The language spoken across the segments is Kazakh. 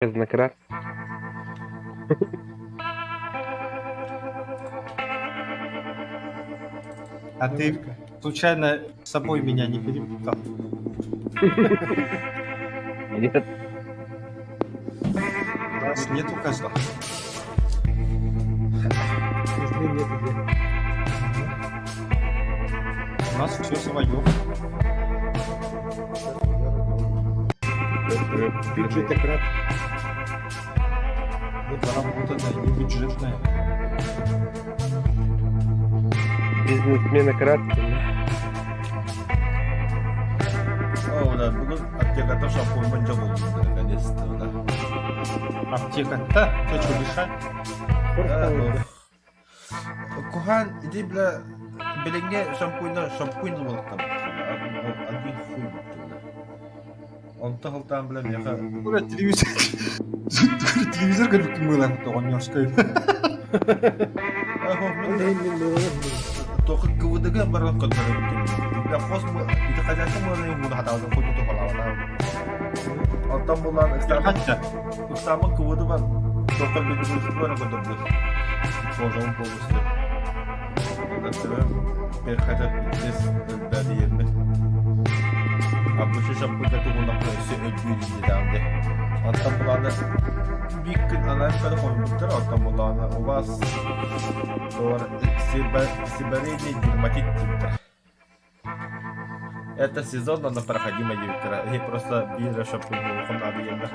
Казнократ. А ты случайно с собой меня не перепутал? Нет. У нас нету козла. Если нет, где? У нас все свое. Бюджетократ. Заработанное, не бюджетное. Бизнесменократ. Да, бүгін аптекада шампуньмен жабылды, наконец-то, да. Аптека-то, ты что, решать? Кухан, иди, бля, белеңе шампунь болықтам. Ади хуй бітті, бля. Онты қылтан, бля, меха... Ура, телевизор. Телевизор как мыло, то он не стоит. Тоқы көвідігі барған көндірі бүкін. Бля, қос мұ... Иді қажасын мұны мұны хатауды қойды тоқалауына. Онтан болан ұстамын көвіді бар. Тоқы беді бұйсып бәрі көндірді. Қожауын болысты. Ondan bir kadar biz öldürdü yerine. Abi şu şapkada tuğuna koysa öldürdü dedi. Ondan bulanı bir gün anahtarı koymuşlar. Ondan bulanı o vas doğru Сибирийный дерматит типтер. Это сезон, надо проходимо директора. И просто бира шапку он надо enda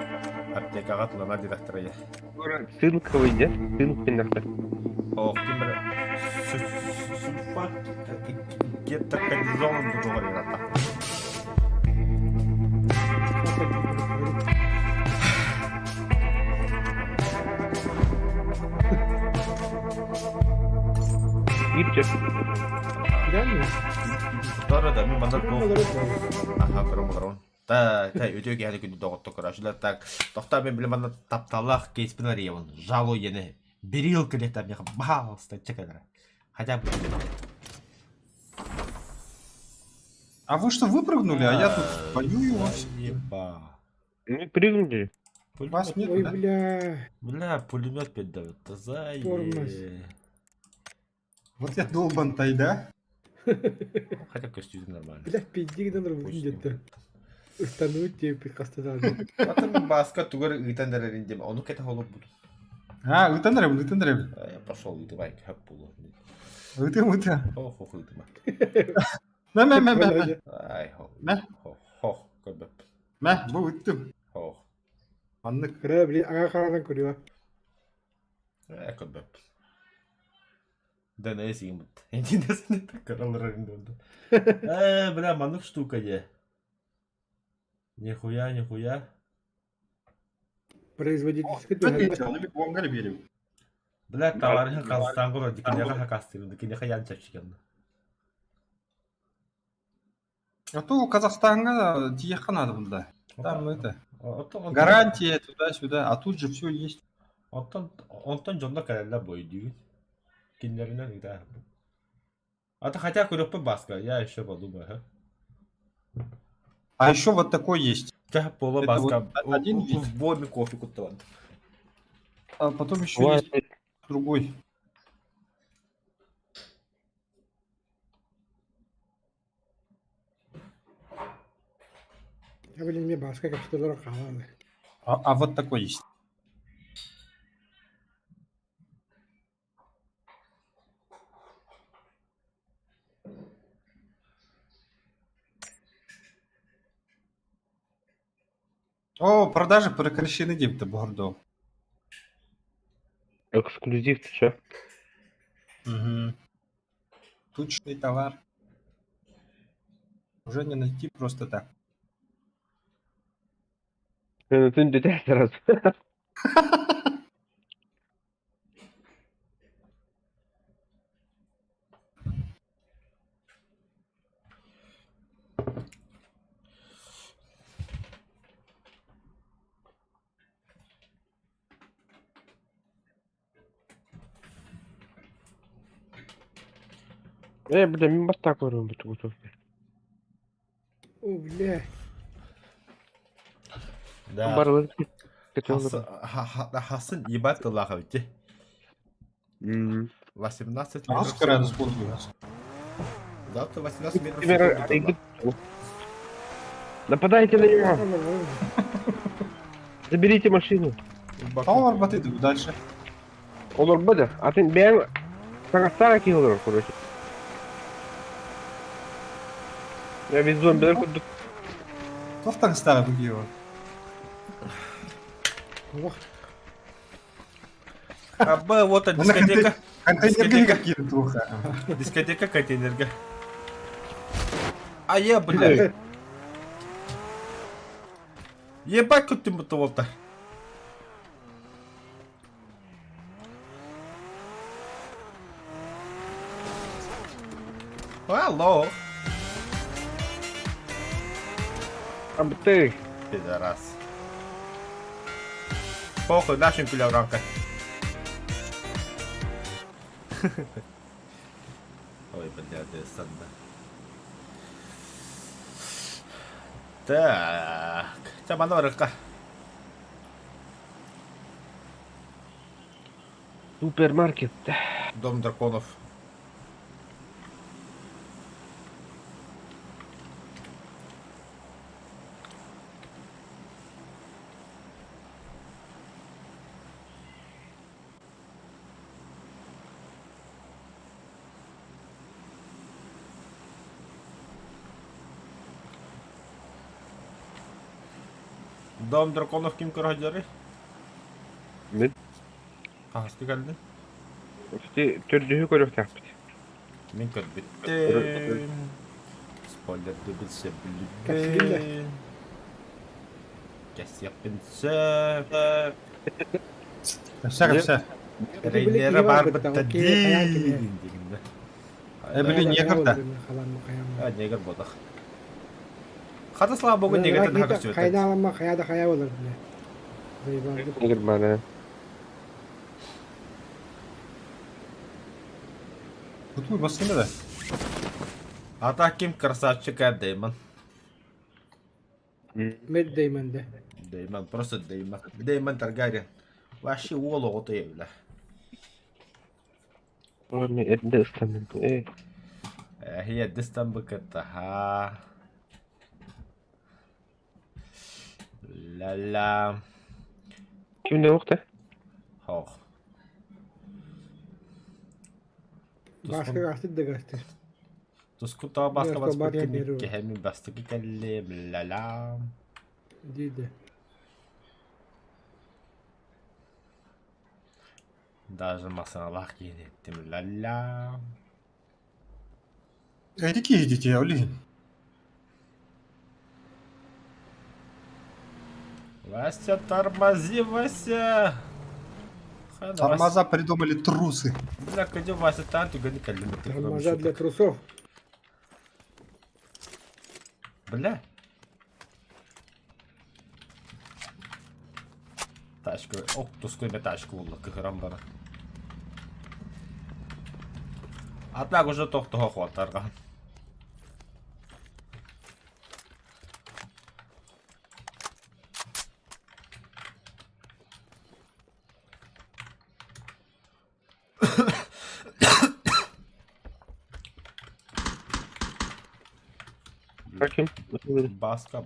аптекага тулана директора я. Цинковый, нет? Цинкинерді. Ох, кимер сульфат гетероканизолын жоғары рата. Ипчик. Реально? Второе, да, ну, мандат Ну, был. народ, Ага, кырым. Та, өтөге әлі күнді доғытты көрашылар. Так, тоқта мен білім ана тапталақ кейспінар евін. Жало ені. Берил кілеттер меха балсты чекалар. Хотя бы. А вы что, выпрыгнули, а я тут воюю вовсе. Еба. Мы прыгнули. Вас нет, Ой, да? бля. Бля, пулемет передавит. Зае. Тормоз. Вот я долбан-тай, да? Хотя костюм нормально. Бля, пиздик надо где-то. Устануть тебе прикасаться. Потом баска тугар итандер рендем. Он кета холоп буду. А, ытанырым. Я пошел и давай как было. Ыты. Ох, ох, итама. Мә. Ай, хо. Мә. Хо, көбөп. Мә, бұл ыттым. Хо. Аннык. Кыра, бля, ага қарадан көрüyor. Көбөп. Да не симут. Интересно, так кораллар рендем. Бля, манук штука е. Нихуя. Производительский Оны бек оңғар берем. Бля, товарищ Казахстан город, дикинега хакастырын, дикинега янчапчыган. А то Казахстанға тиек надо бұнда. Там это, Гарантия. гарантия туда-сюда, а тут же все есть. Онтон жонда калелла бойду. Кинлеринен ида. А хотя көрөппө баска, я еще подумаю, ха. А еще вот такой есть. Тя пола Это баска. вот один вид. В боме кофе куттаван. А потом еще есть другой. Я, блин, мне баска как что дорого хавала. А вот такой есть. О, продажи прекращены деп-то Бордо. Эксклюзив, ты что? Угу. Тучный товар. Уже не найти просто так. Ты не сразу. Бля, мен баста көріп бұты көтөпті. О, бля. Да. Барылы. Хасын ебать тылаха өте. Мгм. 18 Az метров. градус болуyor. Завтра 18 метров в Примерно, секунду тыла. Нападайте на него! Заберите машину. Tamam var batıydı bu dальше. Olur bada. Atın ben sana sakin olur короче. Ya biz zombiler kurduk. Toxtаңыз тағы бүге бар. Абы, вот он, дискотека. Контейнерге кіріп туха. Дискотека контейнерга. А я, бля. Ебать, как ты мотовал-то. Алло. А ты Пидорас. Похуй, нашим пилявранка. Ой, бля, ты санда. Так. Чаманорка. супермаркет. Дом драконов. Dom драконов kim көрәҗәре? Мен Хасты geldi. işte türlüğü görüp yaptık. Min kör bitti. Spoiler de bilse bildi. Kes yapınsa. Şaka. Reynere var bitti. Ebeli niye kırdı? Ha, neger bodak. Hatasla bugün negerden hakkı söyledi. Kaynalanma kayada kaya olur bile. Zeybanlık. Ne gibi bana? Tutmuyor basın da. Ата kim красавчик, а Дэймон. Med Damon'de. Дэймон, просто Дэймон. Дэймон Таргариен. Вообще олоғы тойы бля. Oğlum elinde ıslandım. هي ديستان بكتها. لا لا. Kimde yoktu? Hoch. Başka gazete de gazete. تسكت باسكا Biraz بس kabarya بكني veriyor. كهمي بس تكلم لا لا. Değildi. Даже масалах ettim la la. Эдики едете ya öyle. Вася, тормози, Вася. Тормоза придумали трусы. Бля, кадё Вася, там ты гони калимы. Тормоза для трусов. Бля. Тачка, ок, тускай тачка булды, кыгырам бара. Атак уже тоқтоға қуаттарған. Bakayım. Баска.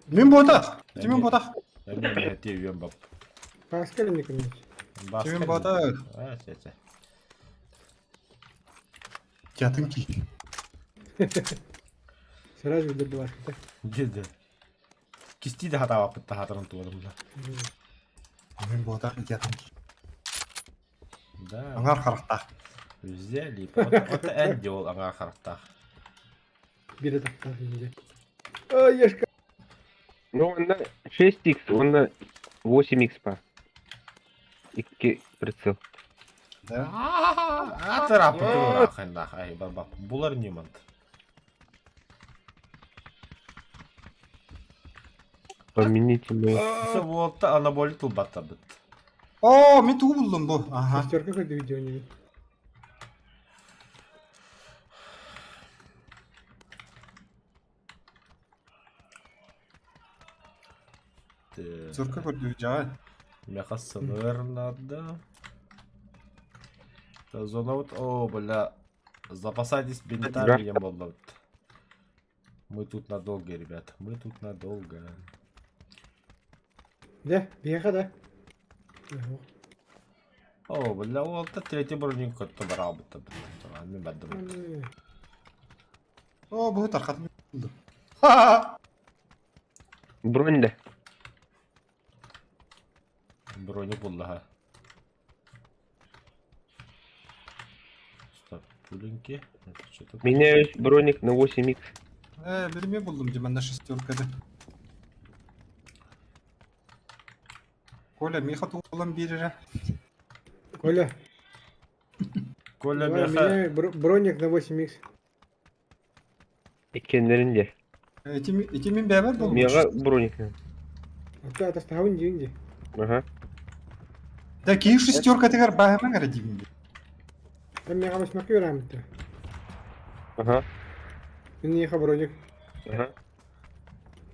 Мен ботақ. Темен ботақ. Я не мехете үйен бап. Başka ne kılmış? Темен ботақ. Сәсә. Ятынки. Сразу bildirdi başka. Деді. Кисти де хата вапытта хатырын туадымда. Темен ботақ ятынки. Да. Аңар қарақта. Взяли. Ота әнде ол аңа қарақтақ. Biri taktar şimdi. Ay yaşka. Ну, onda 6x, onda 8x var. İki прицел. Атырапы турақында. Ай, баба. Бұлар неманд. Помените мы. Все болды, анаболит ұлбатта біт. Oo, мен туғы buldum bu. Aha. Şarkı koydu videonu. Türk'e gördüğü cahil. Меха сылыр надо. Зона вот, о, бля. Запасайтесь бинтами, я молод. Мы тут надолго, ребят. Мы тут надолго. Да, бега да. О, бля, вот это третий бронник как-то работа. Мен бәддім. O bu tarqatib oldu. Ha! Бронь да. Броник болды, ха. Стоп, пуленьки. Это что-то... Меняюсь броник на 8х. Bilmeye buldum cimende şestorkada. Коля, меха туğulan biri. Коля, Коля, давай меха... меняй броник на 8х. Ekkenlerinde. İkimin beraber bulmuş. Мега броник. Ата атастахын жиңди. Ага. Da ki şestorka tekrar bahama göre dibinde. Ben мега басмакы берем да. Ага. Мен броник. Ага.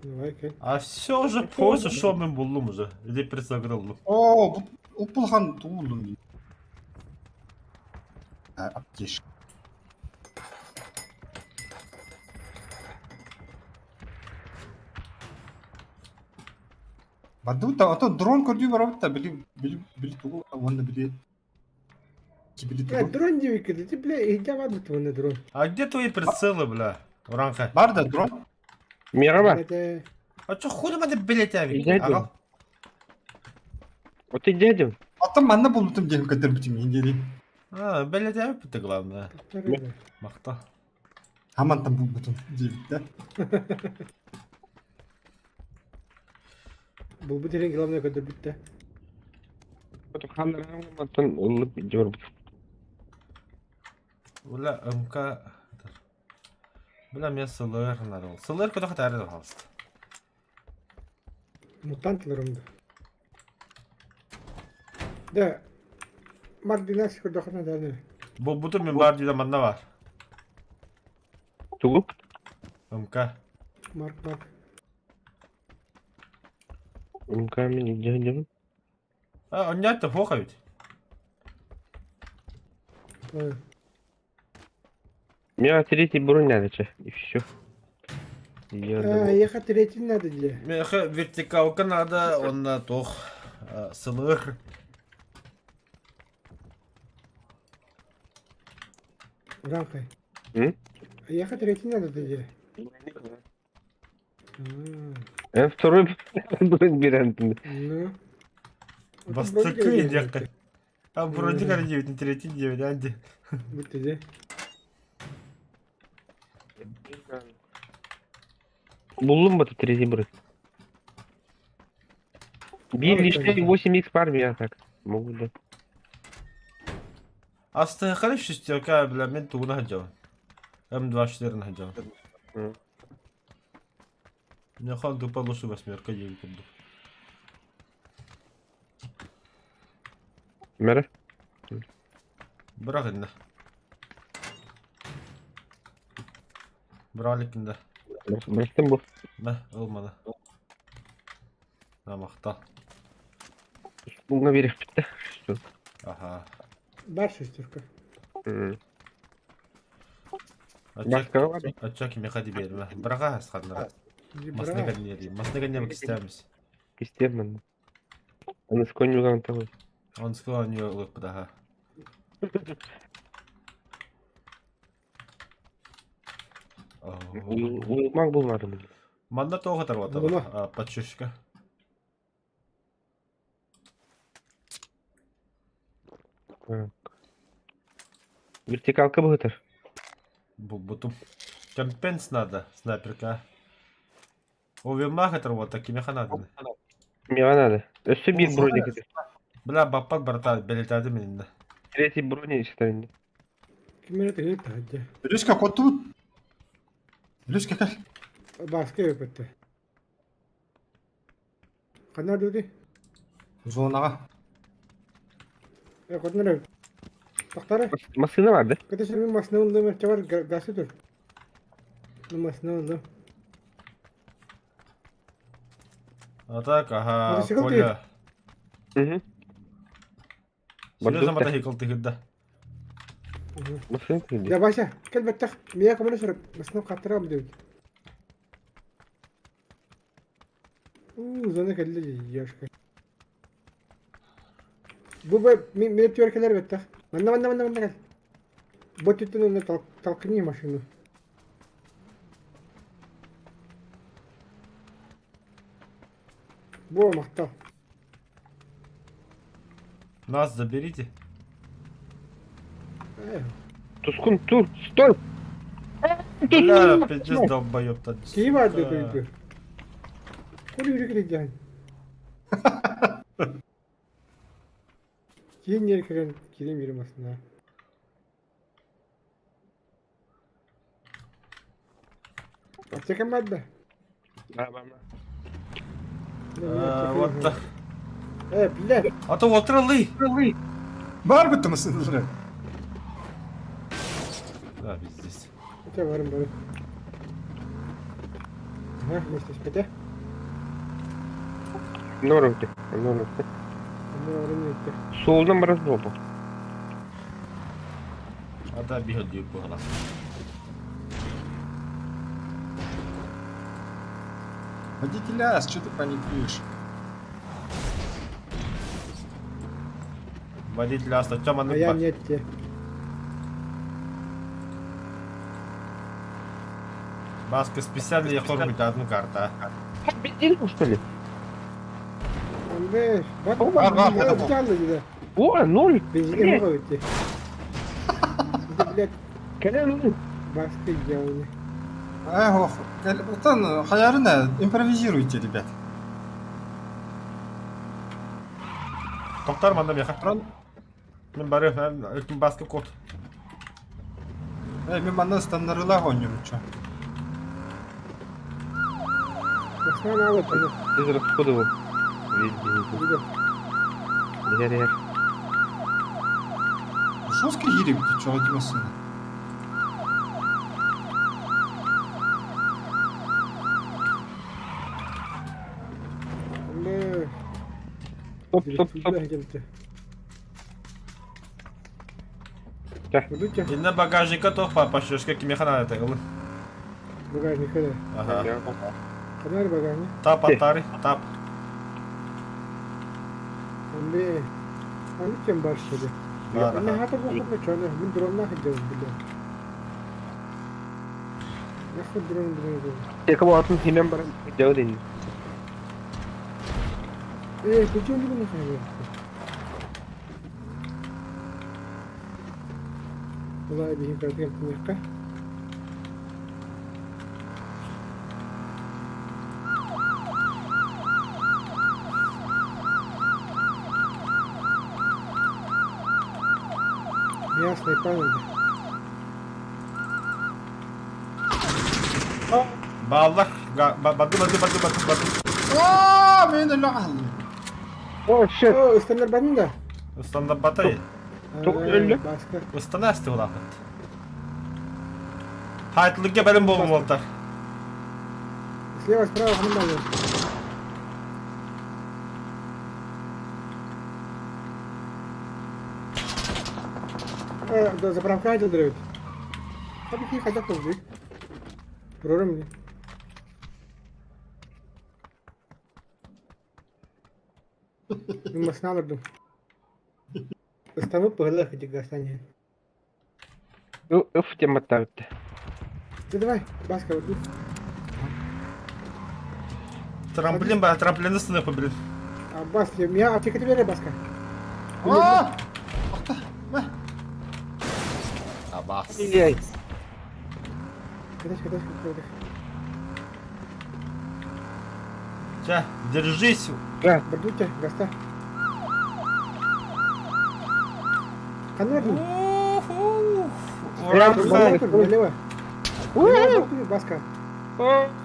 Давай, кел. А все же позже, что мы буллум уже. Или присогреллум. Oo bu Upulhan tuğuldum diye. Ha apkeş. Badut da ata drone koyduğu var da bili tuğu onda bili bili tuğu. Дрон девики, ты, бля, иди в твой на дрон. А где твои прицелы, бля? Уранка. Var da drone. Мега бар. Это... А чё хули мы билет Дядя. Ага. Вот ты дядя. Atım ben de buldum diyelim kadar bitim yengeli. А, билет это главное. Второй, Махта. Hemen tam buldum diyelim de. Был бы терен главное, когда бит-то. Вот хандар мантан улып жор. Бля, МК... Бля, мен сылыр надо. Сылыр куда хотя бы халст. Мутантларымды. Да. Марк 12 кырдахына да. Бутун мен бар дейді манда бар. Тугу. МК. Марк. Камень дядя. А, он нет, плохо ведь. Ой. Мега третий бронь надо че. И все. Ехать третий надо для. Меха вертикалка надо, он на тох. Сылыр. Ранкай. М? Ехать третий надо для. Второй бронь берем. Ну. Бастыкы дяка. А вроде как 9 на 3 9, Анди. Вот ты. Buldum mu tretий бронь? Bir işte 8х var mı ya так? Могу да. Астыхали шестерка, бля, мен тугуна хаджава. М24 хаджава. Мне хан тупо лучше 8 ей курду. Мера? Бырақ инде. Быралик инде. Бырастым bu. Мә, ылмады. Намақта. Bunga verip bitti. Аха. Бар шестерка. Başka var mı? Ачаки меха диберме. Быраға асқанлар. Масныган не дейм. Масныган не кистеміз. Кистемін. Аны сконюлған того. Он сказал, не улыб, да. Uyumak bulmadı mı? Манда тоғы тарвата Булма. бар. Подшишка. Вертикалка бұғытыр. Бутум. Кемпенс надо, снайперка. Овемаха тарвата, кимеха надо. Мега надо. Өсі bir броник еді. Бля, баппат барта, белетады менінде. Третий броник işte. Ким это говорит, да. Блюзка коту. Блюзка как? Баска өпетті. Қана деді? Zonağa. Қотнары. Тақтары. Masını vardı. Ката сен масына ұлды мәрте бар гасы тұр. Масына ұлды. Атак, ага, Мотоцикл Коля. Угу. Серьезно мотоцикл тыгыда. Басын кыйды. Я Вася, кел беттах. Мия команы сұрап, басынап қаттыра бұл деуді. Зоны кәлді ешкі. Бұл мен өттеркелер беттах. Манда кәл. Бот үттін оны талқыне машину. Бұл мақтал. Нас заберите. Тускун, тур, стой! Бля, пиздец долбоёб-то. Кейі барды көйпір. Қолы үйрек керек жағын. Кейін еркірен керем ерім астына. Аптекам барды? Вот так. Білер. Ата отыралы. Бар бітті мысын жүрі. Да, пиздец. Өте барым. Вместе спите. Норвте. Солдан барас болду. Ата бігал дейіп бұғала. Водитель Ас, что ты паникуешь? Водитель Аста, Тёма, А я нет те. Баска специально я хочу одну карту. Бензин, что ли? Анде, бат. Ага, Бутанlı gibi. О, ноль. Benzine mi ötti? Bir de bilet Кәләм. baskı yağını. Ох, Утан, хаярына, импровизируйте, ребят. Тоқтар манда бияқа. Мен бары, өтін басқа код. Мен манда стандарыла гоню, чё? Басқан алып оны. Без расходов. Видео. Ярер. Шоски гирим, ты чё, Димасына? Ande. Стоп. Geldi. Gel. Bulduk ya. Еліне багажника тоқ па шешке кемехана это ғылы. Bagajnik kada. Ага. Kanar bagajnik? Тап аттары, тап. Ande. Anne kim başladı? Var, Anne aha. hata bu kadar çöne. Bu drone'la gideceğiz bile. Nasıl drone? Yakaba atın hinem bara jaw den. Kucun gibi ne sanıyor? Vallahi bir hikayet yaptım yakka. Beyaz sniper nerede? Bağlak. Bakı. Aa, men öyle kaldım. Oh shit. Oo, üstler benim de. Istanda batayı. Çok öldü. Başka. Istanda asti olaqıt. Haytılıkka benim bolum oltar. Слева, справа, hanım alıyorum. Да, заправка это драйвит. Tabii ki kaçak olacak. Program ne? Ben masını alırdım. Istamıp böyle hadi gastanje. Öf temme tabitti. Давай, баска вот тут. Трамплин бар, трамплинді сынып білін. Бас, я аптекаты бери баска. Aa! Акта, мә. Абас. Ей. Кадай. Ча, держись. Да. Бардуйте, гаста. Канордин. Налево. Баска.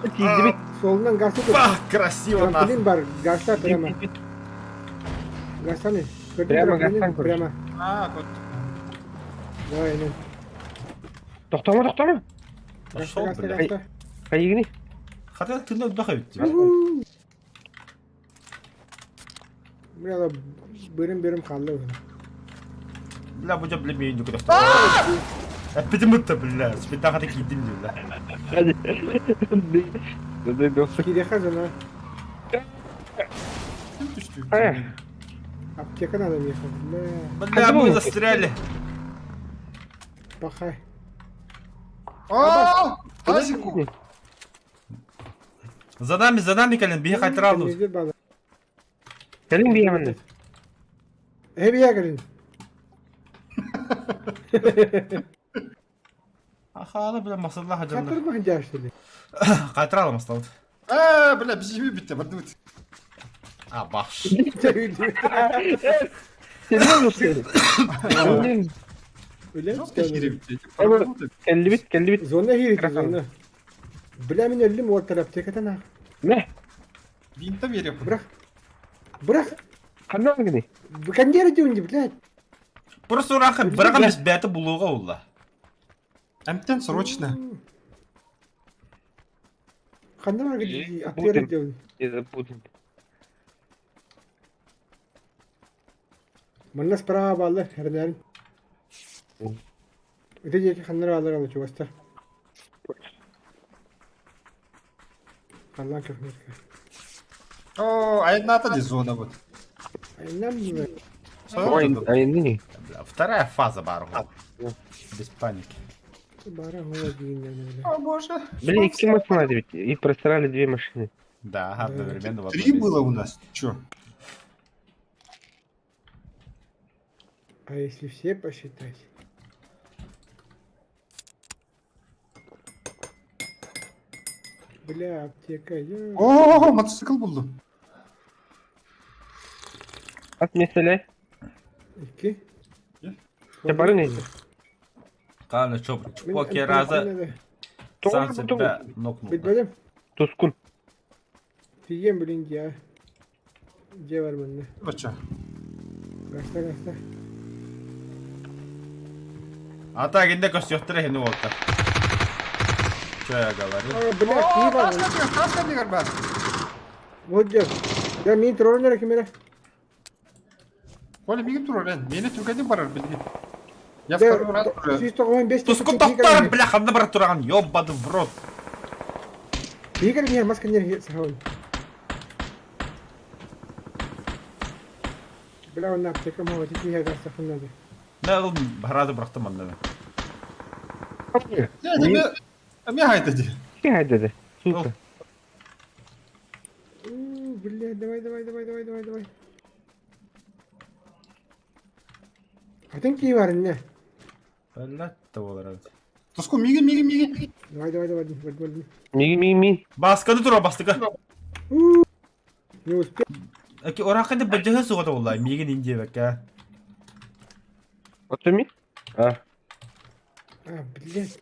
Тиздибит. Solundan gasta tut. Бах, красиво нахуй. Trampolin var, gasta прямо. Gasta ne? Прямо гастан көрүш. Прямо. А, вот. Давай, ну. Тоқтама. Пошел, Гаста, бля. гаста. Кайгини. Хотя ты на вдох өтті. Biraz da bölüm kaldı orada. Billa bu cebli bir induk dostum. Hepsi mutlu billa. Bir daha da gittim billa. Hadi. Hadi dostum. Ki dekaz ona. Kim düştü? He. Aptekan adam yakaladı. Billa bu застряли. Bak hay. Aa! Тазику! За нами, Калин, беги хоть равно. Temizdir bağlı. Gelin bir hemen. Hep ya gelin. Ахала, бля, масалла хажарна. Katır mı hınca açtı? Кайтыралым асталды. Бля, бежими битте, бардут. А, баш. Seviyor musun? Öyle mi? Жестко хири битте. Evet. Kelli bit. Zonda hiri ki Bırakalım. zonda. Bilemin öldüm o taraf teketen ha. Ne? Бинта верю. Bırak. Bırak. Kandan mı gidiyor? Bu kendi yere diyorsun gibi lan. Просто биракын биз бәті булууга улла. Әмттен срочно. Kandan var gidiyor. Bu Atı yere dem- diyorsun. Я забуду. Bana sprava bağlı her daim. Öteki kanları alır alır çuvasta. Kandan köfmek. О, а една тази зона вот. Aynen mi? Ай, не. Бля, вторая фаза бару. Без паники. Bara hava giyin yani öyle. О боже. Блин, iki maç надо ведь. И просрали две машины. Да, одновременно в одном Три месте. было у нас. Чё? А если все посчитать? Бля, аптека, я... О, мотоцикл buldu. At mesele. İki. Yaparı neydi? Калин, чё, чпоки раза сам себя нокнул. Bitmedim. Tuskun. Diyeceğim bilin ya. C var bende. Бача. Gasta gasta. А так, инде костюхтер хени волта. Чё я говорю? Aa bля, iyi var. Краска гарбат. Вот же. Ya min trollere kimere? Оля, мигин тур Орен. Мени түргәде барар билги. Я Ya второй раз уже. 195 Туску тоқтар, бля, ханна бар тураган, ёбады в рот. Игорь не маска не сахон. Бля, он аптека мова тики я гаста хунады. Не, ол барады бырақтым анда. Не хайдади. Хай dedi. Сука. Бля, давай. Атын ки var ne? Бля, болар ады. Туску миги. Давай. Ми. Баскады тура бастыка. Не успел. Эки орақында бәджәһе сугады улай, миген инде бәкә. Отто ми? А. А, блядь.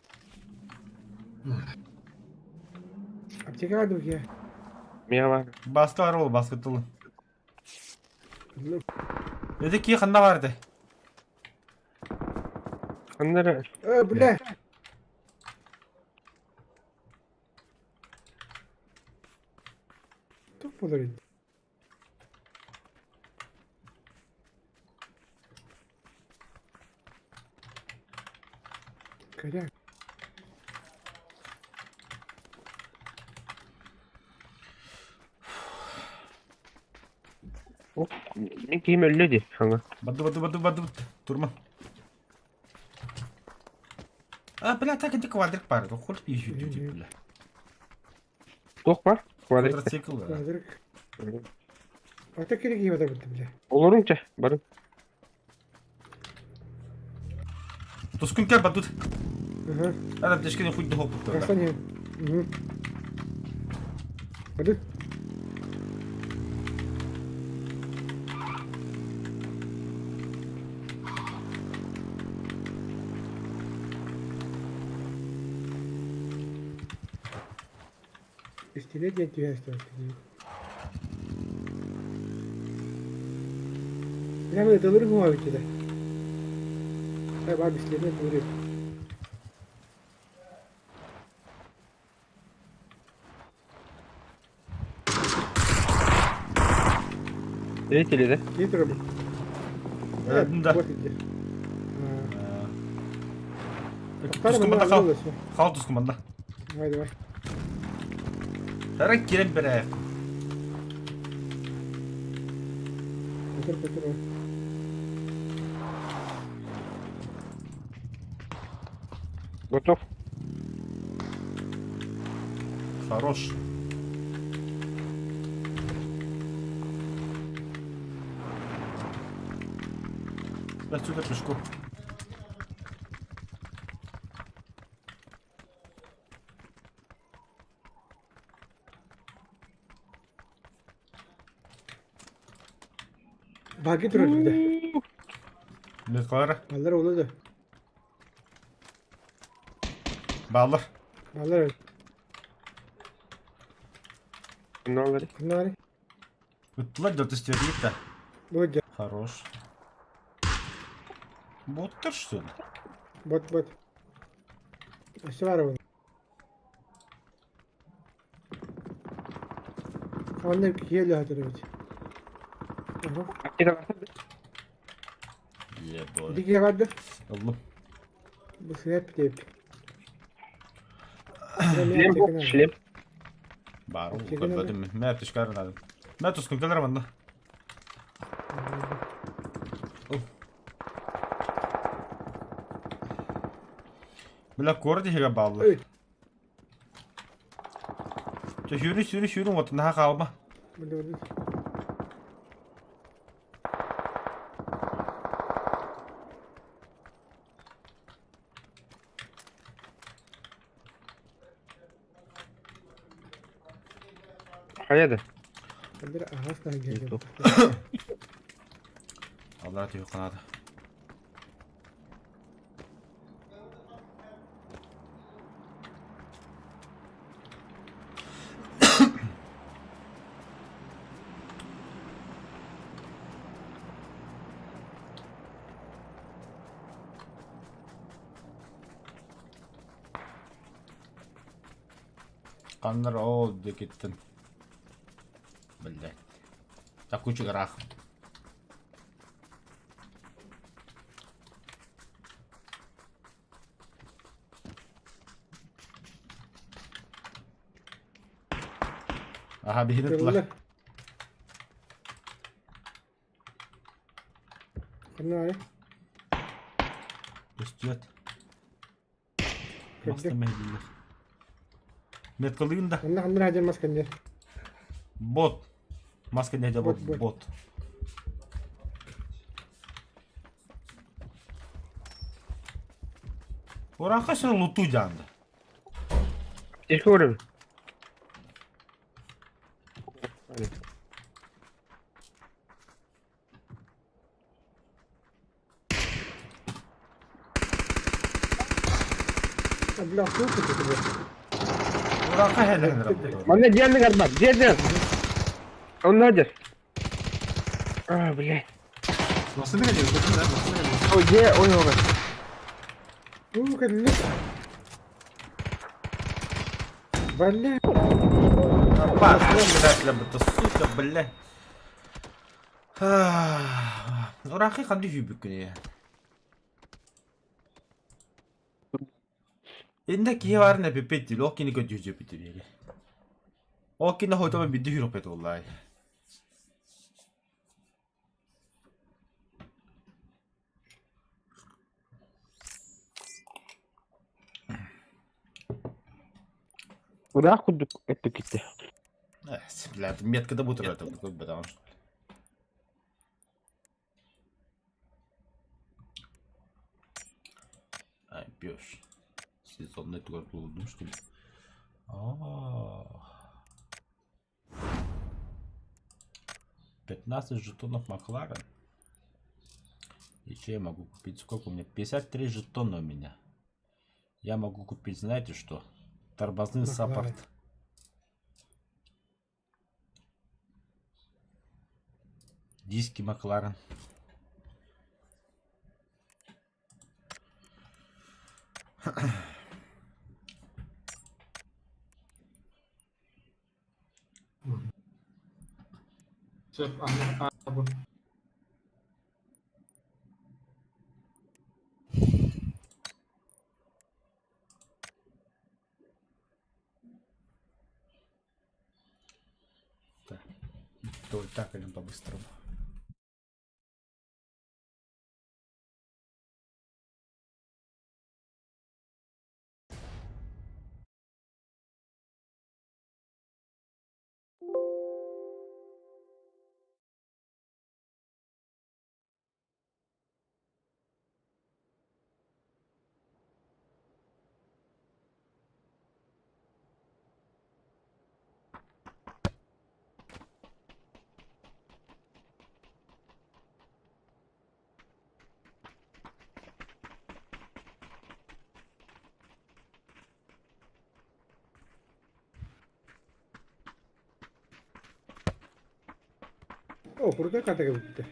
Аптека var ya. Меня var. Баска бар ол, баска тылы. Ну, Эди ки ханна барды. Kanları. бля. Кто подарит? Коряк. Ne kim öldü kanka. Бады. Турма. А, бля, так иди квадрик бар. Хуй пишу тип, бля. Tok var. Kvadrat. Квадроцикл. Квадрик. А так керек его так бля. Olurunca barın. Тускун кер бадут. Ага. Ада тешкен хуй да хопут. Красание. Угу. Пойдет. Десятилетие тюрьмы. Я бы доллар мой кида. Я бабе следует говорит. Третий Git oraya. Öldüm de. Bot idi. Kaptanım Tuskumanda bunlar kal. alıyorsun. Kal tuskumanda. Haydi var. Herek girip bir ayak. Götür o. Готов? Хорош. Отсюда пешком. Bak git oraya bir de. Metkalara. Ballar oluyordu. Bağlar. Ballar öyle. Ne olur? Bunlar Ütüler dört istiyordu da. bu da. Хорош. Боттер, что ли? Bot. Aşağı var bunun. Annem geliyor hatırlıyor. Aha. Akide varsa Ебой. Bir kere vardı. Oğlum. Bu hep deyip. шлем был, шлем. Бару, Окей, көрбөдүм. Мен түшкөрүн адым. Мен түскүн келер мында. Била көрдү хеге баалар. Evet. Же yürü отун ха калма. Burada. Haydi. Bir ağaç daha geliyor. Yok. Allah diyor kanadı. Kanlar o de gittin. Bildi. Ya küçük arak. Aha bir hidetler. Kırıldı. Ne var? Üstüyet. Kırdı. Bastım mehdiler. Metkalıyım da. Onlar harcanmaz kendi. Bot. Maske ne Bot, bot. Bot. Orhan kaç tane loot'u candı? Aптечка вырви. Haydi. Abla su tutuyor. Orhan kaç tane loot'u? Мanda дерный гарбат, где? Он надер. Блядь. Nasıl ne geliyor? Nasıl ne geliyor? Ой, где? Ой, ой. Kırıldı. Vallahi. Бах, блядь, это сука, блядь. Orhan kaç kandı hübük ya. Endeki var ne pipet o kini götürücü bitiriyor. O kini hoytama bir dühür opet vallahi. Куда худ это китти? Блядь, метка да бутер это такой потому что. Ай, пьешь. Сезонный тур клубный, что ли? А. 15 жетонов Макларен. И что я могу купить? Сколько у меня? 53 жетона у меня. Я могу купить, знаете что? Тормозный Макларен. саппорт. Диски Макларен. Sırf anne bu. Давай так идем по-быстрому. Burada kata bitti.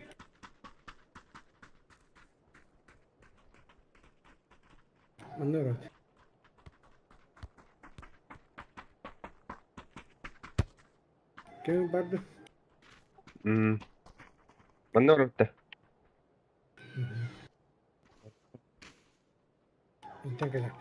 Anlıyorum. Kim vardı? Bende var orada. İnten gelip.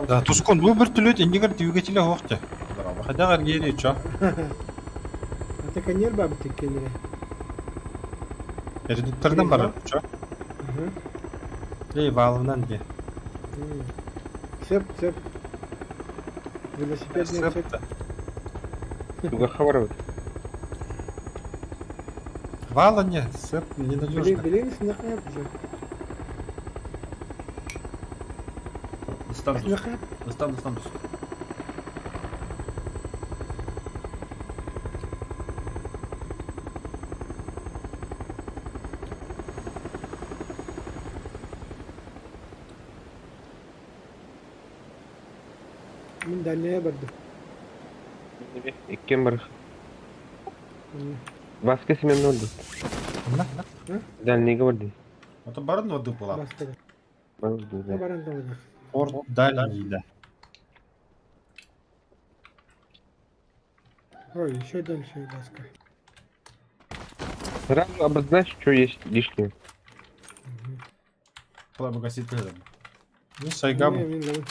Да, тускон bu bir türlü indigar двигателя hoqta. Хадагар гери чо. Ate kanyer babı tek kendine. Редуктордан бар чо. Ей, valve'dan diye. Сеп. Велосипедный цеп. Туга хабар. Вала не, сэп ненадежно. Bilin sınıf yapacak. Стану. Sınıf yap. Стану. Min danneye bardı. İkken var. Baskesi memnun oldu. Dal vardı. Это баран воды была. Başka da. Var oldu. Ne baranda olacak? Форт дальний. Ой, еще дальше başka. Сразу обозначь, что есть лишнее. Была бы гасить рядом. Ну, сайга bu. Min de.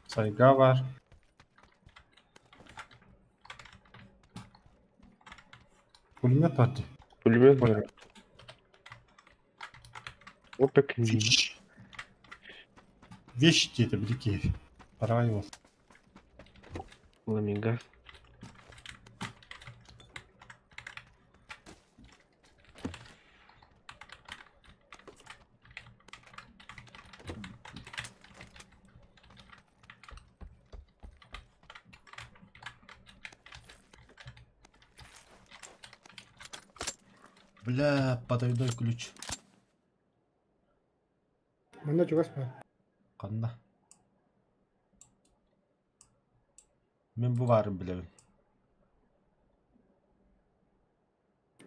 Sayga var. Pulymet var diye. Пулемет var. Вот так. Вещи где-то великие. Порвай его. Ламига. Бля, потайной ключ. Bunda çok az var. Qanda. Men bu varım bilemem.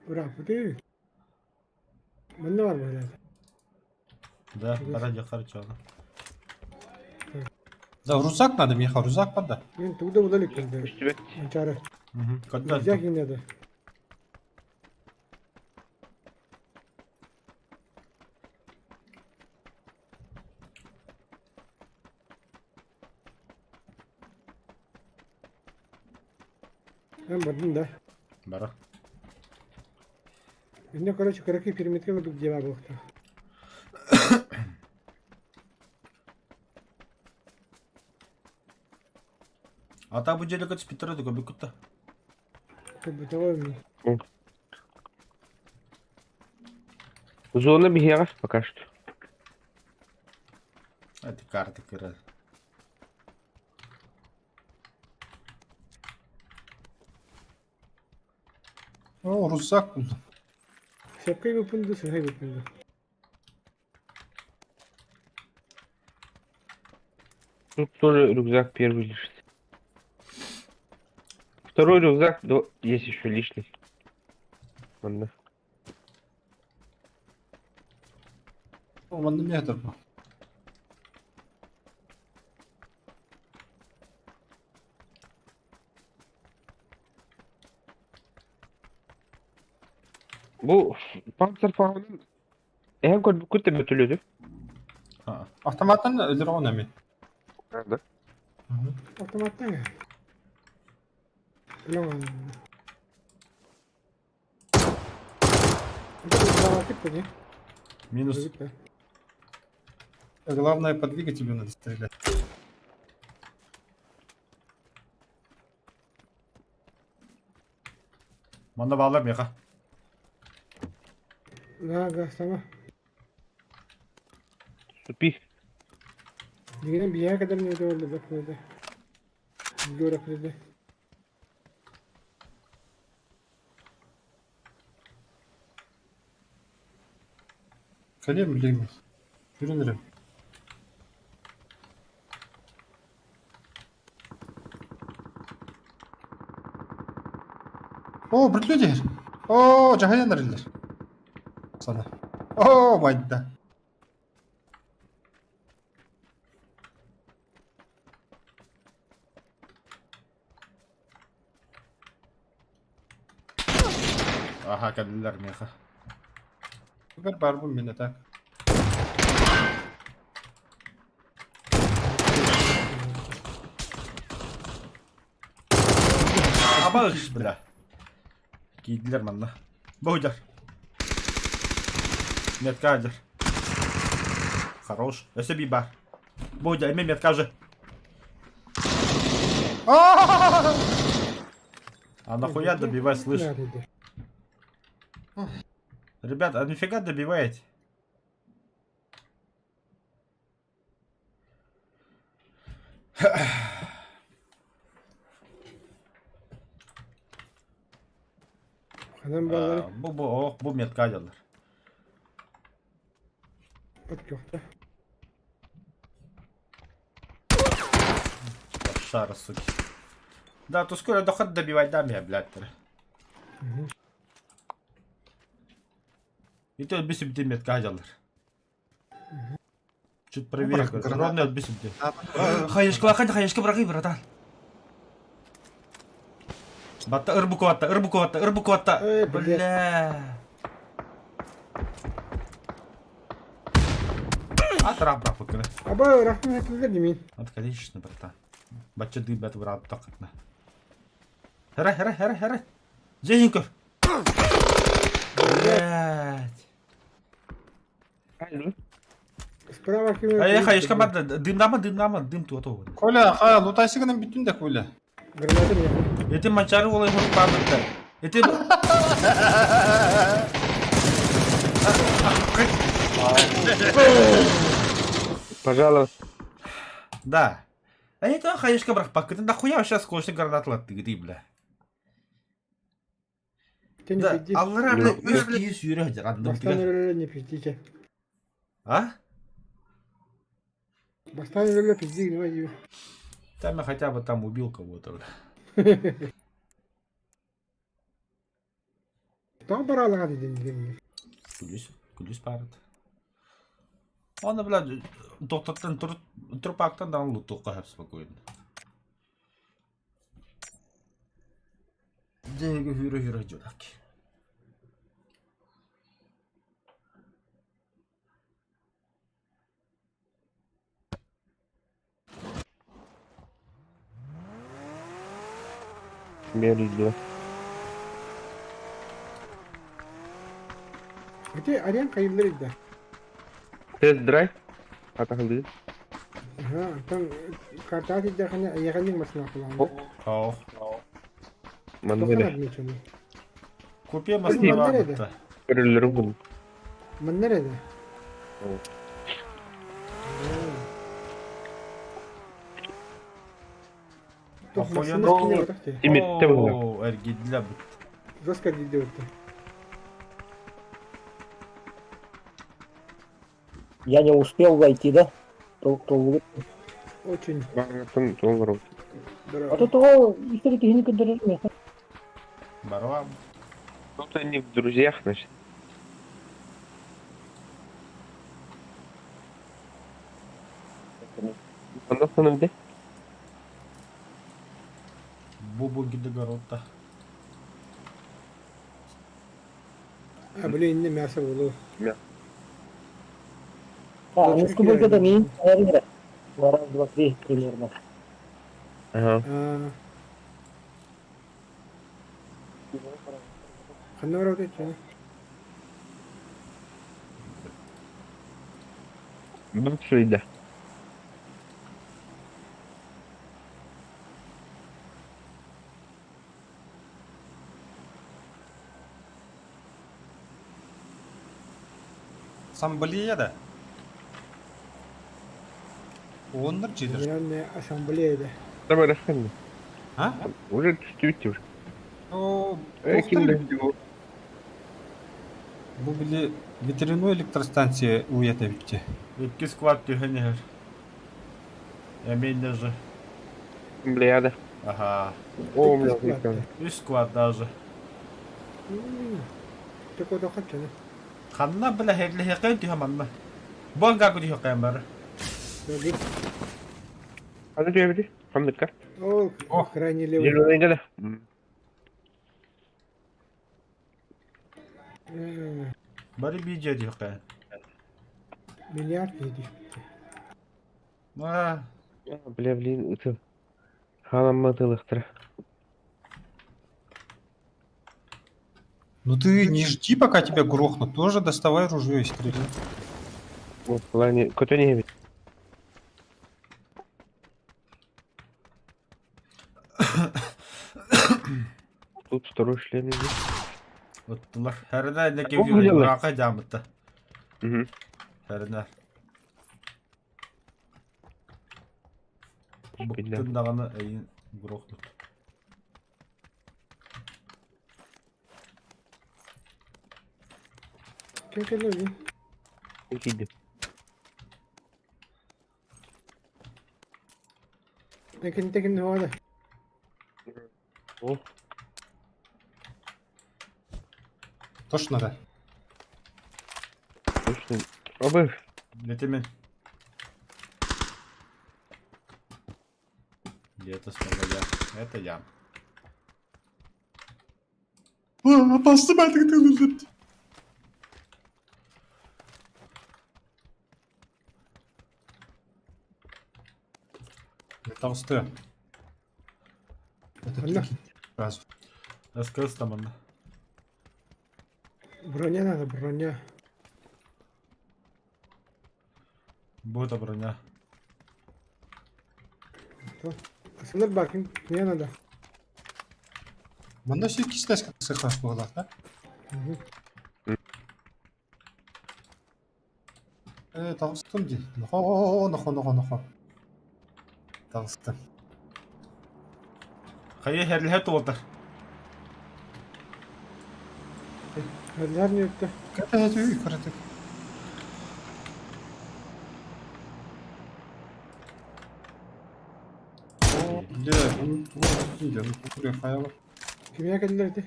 Bırak bu değil. Bunda var böyle. Да, баран yukarı çağla. Да, рюкзак надо, Миха, рюкзак подо. Min tuğda budalık geldi. Üstüme. Çare. Когда Güzel yine de. Ben vardım da. Бара. Bende короче короки переметки вокруг дева бухта. Ата bu jelek açıp bitiriyorduk o bir kutu. Как бы того мне. Зона бегеров пока что. Hadi kartı kırıl. О, рюкзак buldum. Şapkayı yapındı, sırayı yapındı. Тут тоже рюкзак первый лежит. Второй рюкзак, есть еще лишний. Ладно. Вон метр был. Bu Panzerfahr'ın en kötü götürüyordu. Ha. Автоматтан өлдіре оны мен. Nerede? Автоматтан ya. Ulan. Это заводит не? Минус. Заводит. Главное, по двигателю надо стрелять. Manda bağlar mı yaka? Да, sama. Тупик. Дигенен бия kadar ne oldu bak böyle. Göre böyle. Kalem bileyim. Yürünürüm. О, бірлер. О, жағайяндар елдер. Sana. О, майда. Aha geldiler mi yaka? Bir barbun minnetak. Abağış bile. Giydiler bana. Boylar. Метка же. Хорош. Я себе бар. Бодя, имей метка же. А нахуя добивать, слышь? Neredeydi? Ребят, а нифига добиваете? Adam bağları Bu метка geldiler. bak yok da. Шара, суки. Да, то скоро доход добивать дам я, блядь. И то бисим ты метка geldiler. Чуть проверь. Ровно бисим ты. Хаешка, браги, братан. Батта ырбуковатта. Бля. Отраб, бакука. Aba rahmet ettiler yemin. Вот, конечно, братан. Бача дыбят в раб такотна. Хера. Зеленьков. Блять. Sправа kim? Хаешка, бата, дым туату. Коля, ха, лутайсыгының бүтін де Коля. Granatı ya. Эти мачары олай мұрт бардықты. Эти... Пожалуйста. Да. А это хаешка, брат, пакка. Ты нахуя сейчас скоростный гранат латты, ты, бля. Sen Да, ne piddi? Allah'ım ne üst yürü randım Bastan bile. öyle ne piddi ki? А? Bastan öyle piddi ne var? Там я хотя бы там убил кого-то. Daha baralığa dedin. Күліс барады. Оны, блядь, тоқтаттан тұрпақтан да ұлы тоққа әп спокойно. Дегі хүрі жодақ. Мерзло. Öte arayan kayıpları da. Тест-драйв. Атақылды. Ha, tam kartı da hani ayağının masına kullandı. Ау. Мандели. Doktor ne çonu? Купе Nerede? масына Көрілері бұл. Ben nerede? Охуенно. Иметті бұл. Ооо, әргеділі бұд. Жестко dedi orada. Я не успел войти, да? Толку. Очень. Багатын долларов. Браво. А то историки не контролируют место. Барвам. Тут они в друзьях, значит. Ondan sonra bir de Бубу гидегородта. Блин, не мясо было. А, ну сколько это мин, наверное. Раз, два, три примерно. ага. Қандай барау дейді және? Bir suydu. Ассамблеяда. Оннар жедір. Генеральная ассамблеяда. Давай рассказывай. А? Уже чуть-чуть уже. О, Kimde? Bu bile veteriner электростанция уята битти. Икки сквад тюхенер. Эмин даже. Бляда. Ага. О, у Ты меня сквад, прикольно. Үш сквад даже. Такой доход және. Ханна била хегле хекен тюхеманна. Бонга гуди хекен бар. Hadi diyor bir. Hamdika. О, крайне левый. Yürüyünce de. Бari бийже тюхен. Миллиард дейді. Ма. Бля, блин, это. Ханам мотылықтыр. Ну ты не жди, пока тебя грохнут. Тоже доставай ружье и стреляй. Вот, в плане, кто не видит. Тут второй шлем есть. Оттулар. Харина не О, кеви блин. рака жамытта. Угу. Харина. Bilmem. Бұқтын дағаны әйін бұрықтық. Кем келді? Видим. Tekin havada. О, Точно да. точно. Абы. Летемен. Где-то снова я. Это я. Опасный мальчик ты лежит. Толстый. Это Ладно. раз. СКС там она. Броня надо, броня. Будет броня. Сыныр баркин, не надо. Мында все кистес как сыхлаш было, да? Толстым ди. Нохо. Толстым. Хайе херлихет олдар. Әлләр не өтті. Каратек. Buraya kaya var. Kimya келділер де.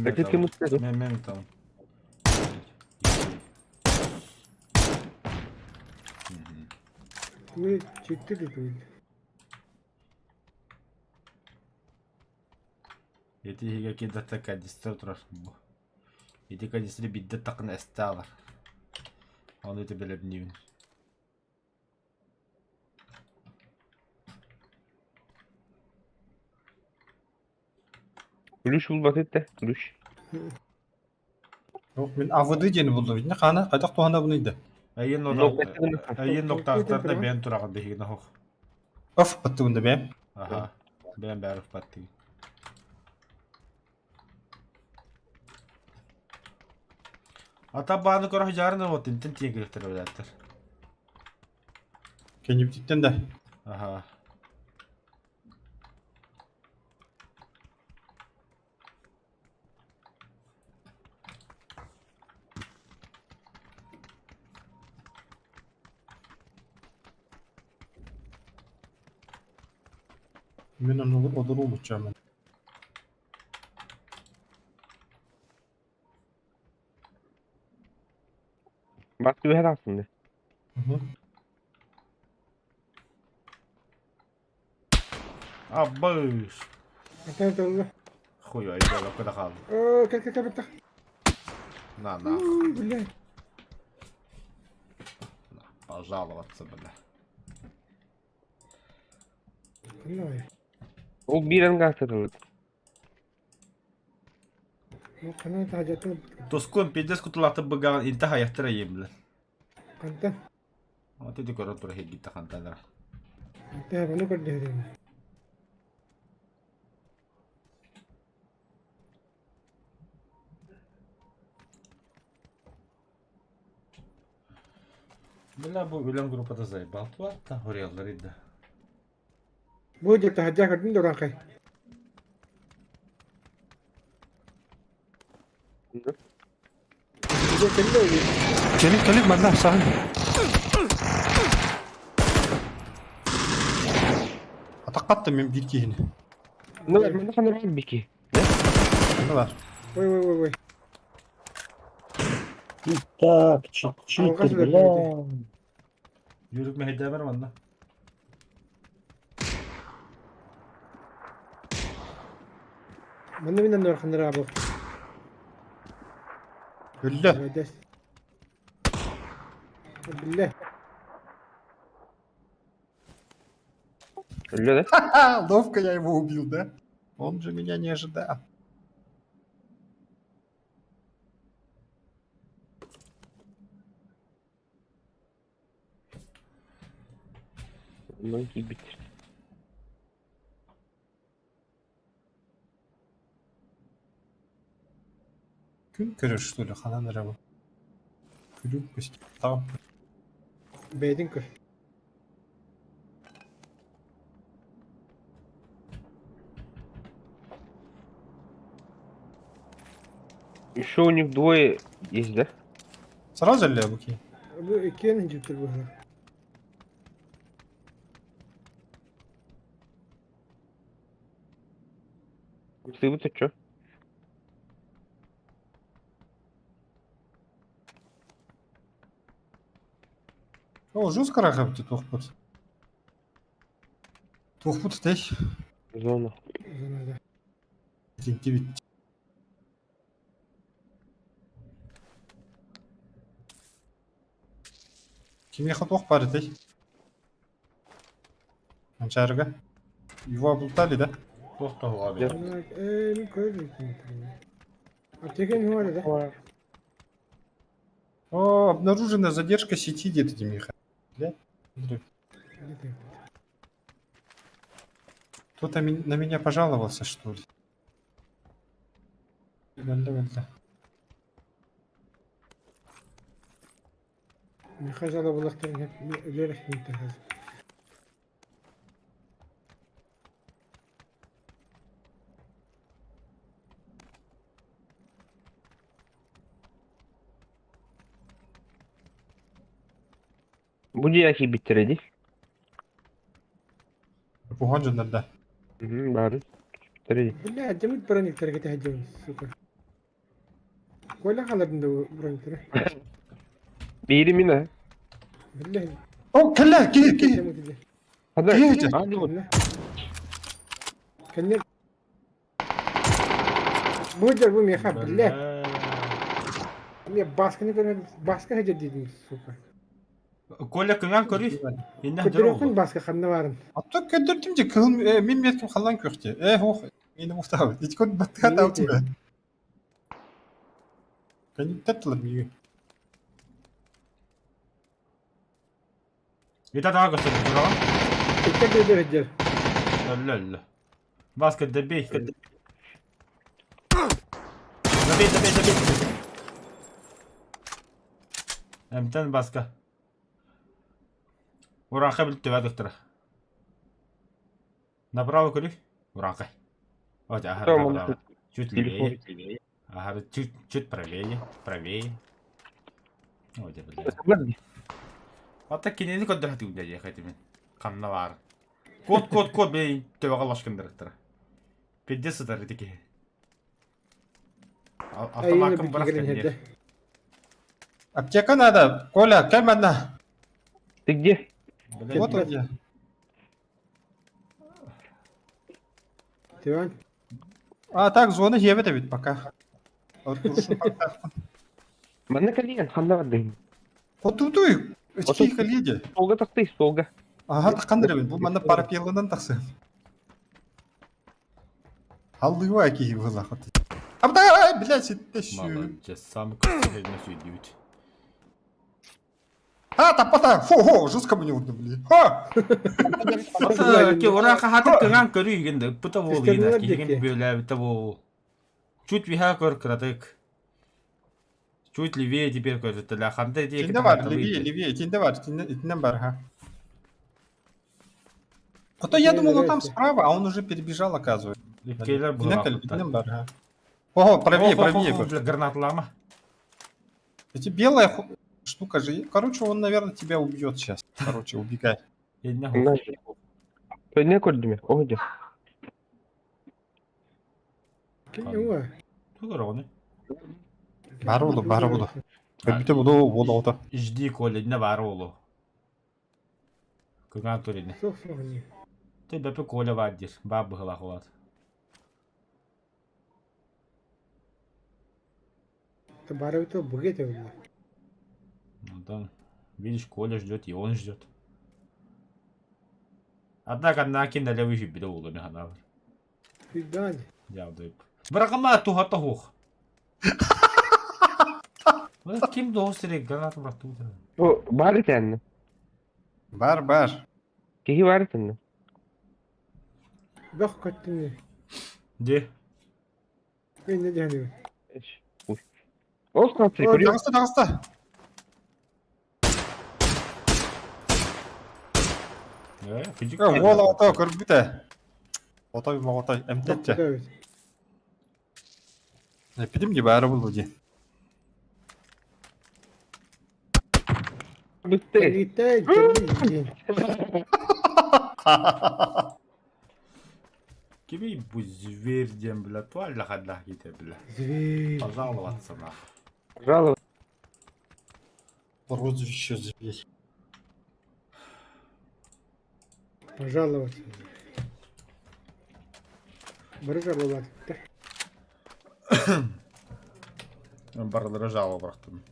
Так кем успел? Мен там. Көй чекті де көй. Ети хиге киддатта кадистер турашын бу. Ети кадистер бидде тақын әсті алар. Оны еті біліп нейін. Gülüş bulmak et de. Gülüş. Yok ben avıdı jeni buldu. Ne kana kaydak tuhanda bunu idi. Әйен Әйен ноқтақтарда бен тұрағын дегені хоқ. Of battı bunda be. Аха. Бен бәрі баттығы. Ата бағаны көрі жарыны от интін тиен керектер өләттір. Kendi bititten de. Аха. Мен оны одыру мучамын. Baskı bir her aslında. Abbas. Atan tollu. Хуй, ай, да, куда хал. Kal bittah. На, на. Billahi. Пожаловаться, бля. Wallahi. O bir an gazete Mau kana hajatnya Тоскон пиздец кутулатып быган инта хаяттыра емле. kantan. Вот это корот тура хегита хантадра. Ante manu kar deh deh. Бля, bu ölüm группада заебал. Туатта хореллар иде. Bu jata hajah kadin orang kai. Dia kena ni. Gelip bana sahil. Atakattım ben bir kihini. Ne var? Ben de sana var bir ki. Ne var? Woi. Так, читер, бля. Yürük me hediye vermem lan. Mana minnan orang kena rabu. Öldü. Hajah. Billah. Öyle de. Ловко я его убил, да? Он же меня не ожидал. Bundan iyi bitir. Күн көрер, что ли, ханан рабы. Күліп көстіп. Tamam. Bedin kır. Еще у них двое есть, да? Сразу ли буки? Bu iki yan hijabtır bu hala. Ты вот что? О, жестко рахапты тоқпыт. Тоқпыт тей. Зона. Zanada. Тинти бит. Кимге тоқ бары тей. Анчарга. Его облутали, да? Тохта хуа Ya. бе. Min koydu. Ateken huwa da. О, обнаружена задержка сети где-то, Демиха. Да? Кто-то на меня пожаловался, что ли? Валда. Ne kazala bulakların hep ölerek mintahaz. Bu diğerki bitiredi. Пуган же надо. Bari. Bitiredi. Billah hajamit beranik tergite hajam. Super. Koyla haladın da beranik tere. Biri mi ne? Billah. О, калла, ки. Hajamit de. Hadi. İyi. Hadi bak. Billah. Kanya. Bu jar bu meha billah. Ne baskını kadar baskı hajat dedin super. Коля кыңан көрүй. Иннен Kudurakun дөрөв. baskı kanna varın. Атты көндөрдүм же кылым мен метким халлан көктө. Ох, мени муктабы. Ичкон баттыга таутуга. Кани таттылар биги. Ита дага көстөрүп турган. Dikkat eder hajjar. Лөллө. Баска дебей. Дебей. Эмтен баска. Уранка бил төбө доктора. Направо көрүй. Уранка. Вот, ага, Tamam. направо. Чуть Телефон. левее. Ага, чуть правее. Вот, я, блядь. Hadi. Вот так кинени көддөр хатып үлдэ яхай тимен. Канна бар. Код, бей, төбеге лашкындырыктыр. Педде сытар итеке. Автомакым брак Герде. Аптека надо. Коля, кемена. Ты где? Вот он где. Тиван. А так, зоны ебет ведь пока. Вот куршун пока. Мене калієн, ханда вадим. Вот тут и. Эти коллеги. Солга тақтай, солга. Ага, таққандыр бит. Бұл мана пара пиелынан тақсы. Алдыгы аки была хаты. Абдай, блядь, это что? Молодец, самый красивый на свете. А, тапата. Фу, жестко мне удно, блин. Ха! Ке орака хатып кырган көрүй егенде пыта бол Системалар ина деке. кеген бөлә бите бол. Чуть виха көр кратык. Чуть левее теперь көрсөтөлө. Кандай дейки. Тинде бар, левее, тинде бар, тинде бар, ха. А то я думал, он там справа, а он уже перебежал, оказывается. Кейлер була. Тинде бар, ха. Ого, правее, правее. Гранатлама. Эти белая штука же. Короче, он, наверное, тебя убьет сейчас. Короче, убегай. Ne koydum ya? O hadi. Уа. Тугороны. Барулу, барулу. Көбүтө булу болото. Жди Коля, не бар олу. Кыган турини. Сох сохни. Ты бепе Коля ваддир. Баб была холат. Ты баровито бугете ула. Ну да. Видишь, Коля ждет, и он ждет. Однако на киндале выжить беда улы механавр. Фигань. Явдайып. Бракама туха тохух. Ким достырек гранат братуда. O bari tane. Бар, бар. Kehi bari tane. Бах каттыны. Де? Мен не дияны. Uy. Olsun atı. Ой, дагыста, дагыста. Физик. Вола ото, көрбүтө. Отой, мотой, эмтетче. Evet. Эпидем де бары бул де. Bitti. Gitti. Gitti. Кими бу звердем, бля, туалля хадла ките, бля. Зверь. Пожаловаться нахуй. Жалоба. Прозвище зверь. Пожаловаться. Баржаловать. Бардыра жало братым.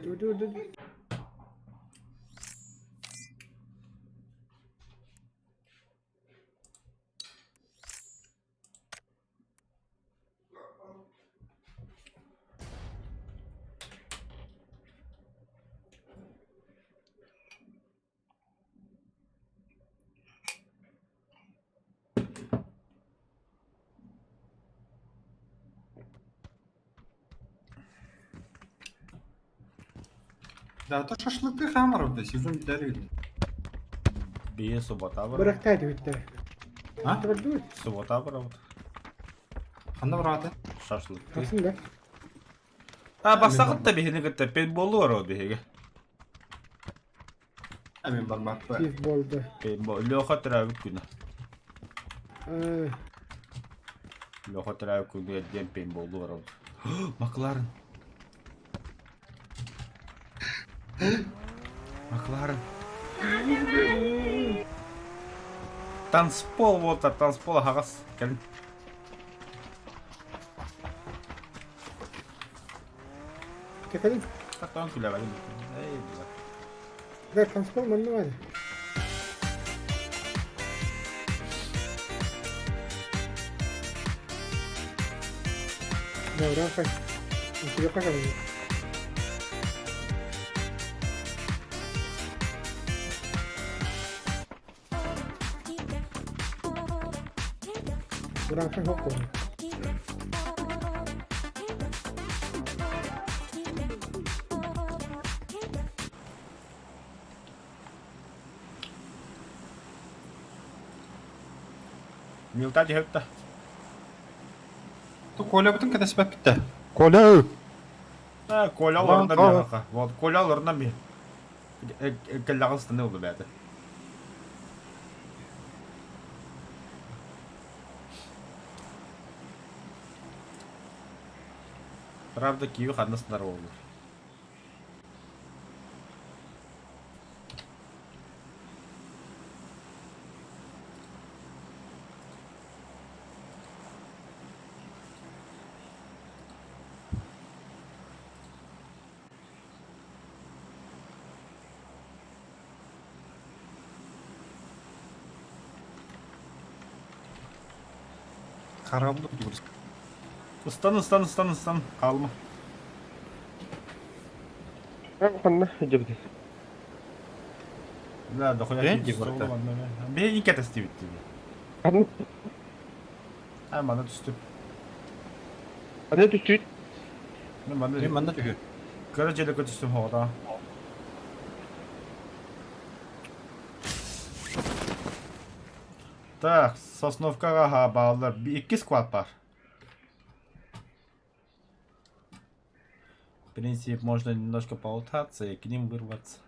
Ду-ду-ду. Да, то шашлык хамаров да, сезон дарили. Бие суббота бар. Бырактайды битте. А? Турдуй. Суббота бар. Қандай барады? Шашлык. Асында. А басақыт та бихини гытта пейнтболу бар ол бихиге. Мен бармақ па. Тиз болды. Пейнтбол. Леха тырабык күні. Ай. Леха тырабык күні еден пейнтболу бар ол. Макларын. Макларын. Танцпол вот, а танцпол ағас. Кәлін. Кефелин. Тақтан күлі бәлім. Эй, бля. Да, танцпол манны var. Ya Rafa. Тебе пожалуйста. Rafa Hoko. Milta dihetta. Tu Коля bütün kadar sebep bitti. Коля. Ha, kolyalarından bir yaka. Вот, kolyalarından bir. Kellağız ne oldu bende? Правда, Киев одна здоровая. Karabı da burası. Istan. Kalma. Ben kanına hıcı Да, да хуя Ben не de burada. Bir iki kez bitti. Kanı. Ha bana düştü. Hadi düştü. Ben Benim de bende tüyü. Karacalık'a düştüm havada. Так, Sosnovkaga bağlılar. Bir iki squad var. В принципе, можно немножко поутаться и к ним вырваться.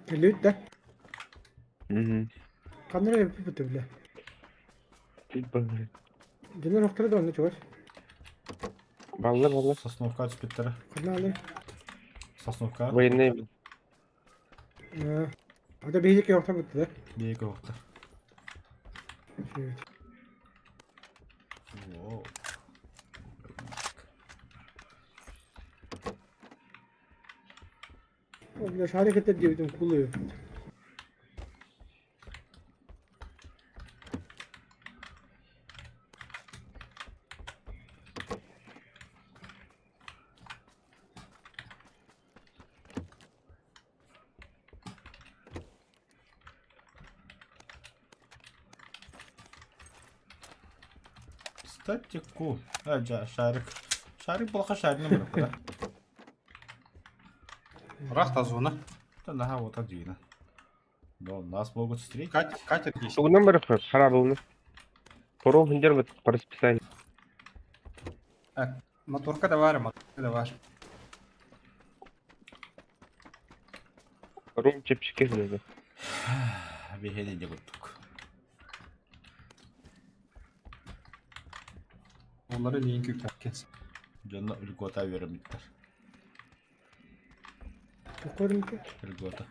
Geliyor da. Hı. Kanlara yapıp bitti bile. Dinle noktada da onda çok var. Vallahi. Sosnovka açıp bittere. Kanına alır. Sosnovka. Военные. Hadi bir hizlik yokta bitti de. Bir iki vakti. Evet. Wow. O biraz hareket ediyor bütün kuluyor. Кстати, ку. Шарик. Шарик плохо шарик не было, да? Bırak da zona. Да, ага, вот один. Но нас могут встретить. Катер geçti. Сугунан барып харап болны. Пором хинжер бит по расписанию. Motorka da var, motorka da var. Пором чепчике dedi. Bir hediye bulduk. Onları link yüklerken. Canına ülkota vermişler. Bakarım ki. Ülkota.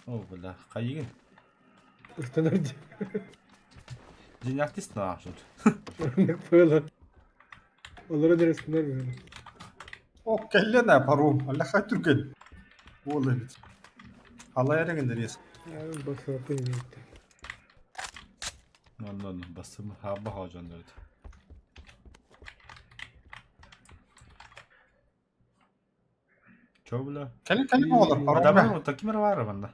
О, бля, кайгын. Ustanırdı. Денег снашут. Ne koyuyorlar. Onlara deresinler böyle. O kelle ne parum? Allah kay Türk'ün. Vallahi bit. Allah yere gönderiyorsun. Yani basıyor benim gitti. Ondan basım hava harcanıyordu. Çok bile. Kelle mi olur? Parum Adamın be. o takımı var bende.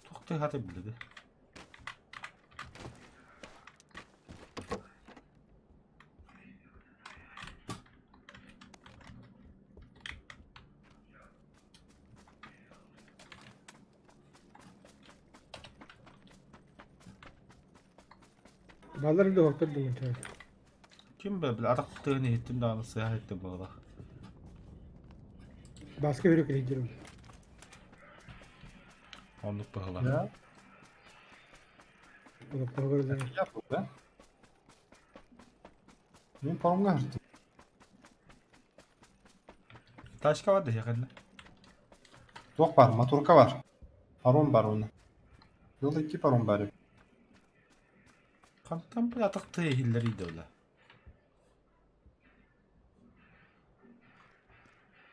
Çok da hadi bildi. Balları da hortladım muhtemelen. Kim be bile araktığını ettim daha nasıl seyahat ettim bu arada. Başka bir ülkeye gidiyorum. Onluk pahalı. Ya. O da programda. Yap bu be. Benim parum ne hırtı? Taşka vardı yakında. Dok var, motorka var. Parum var onda. Yolda iki parum var. Kanıttan bir ataktığı hilleriydi öyle.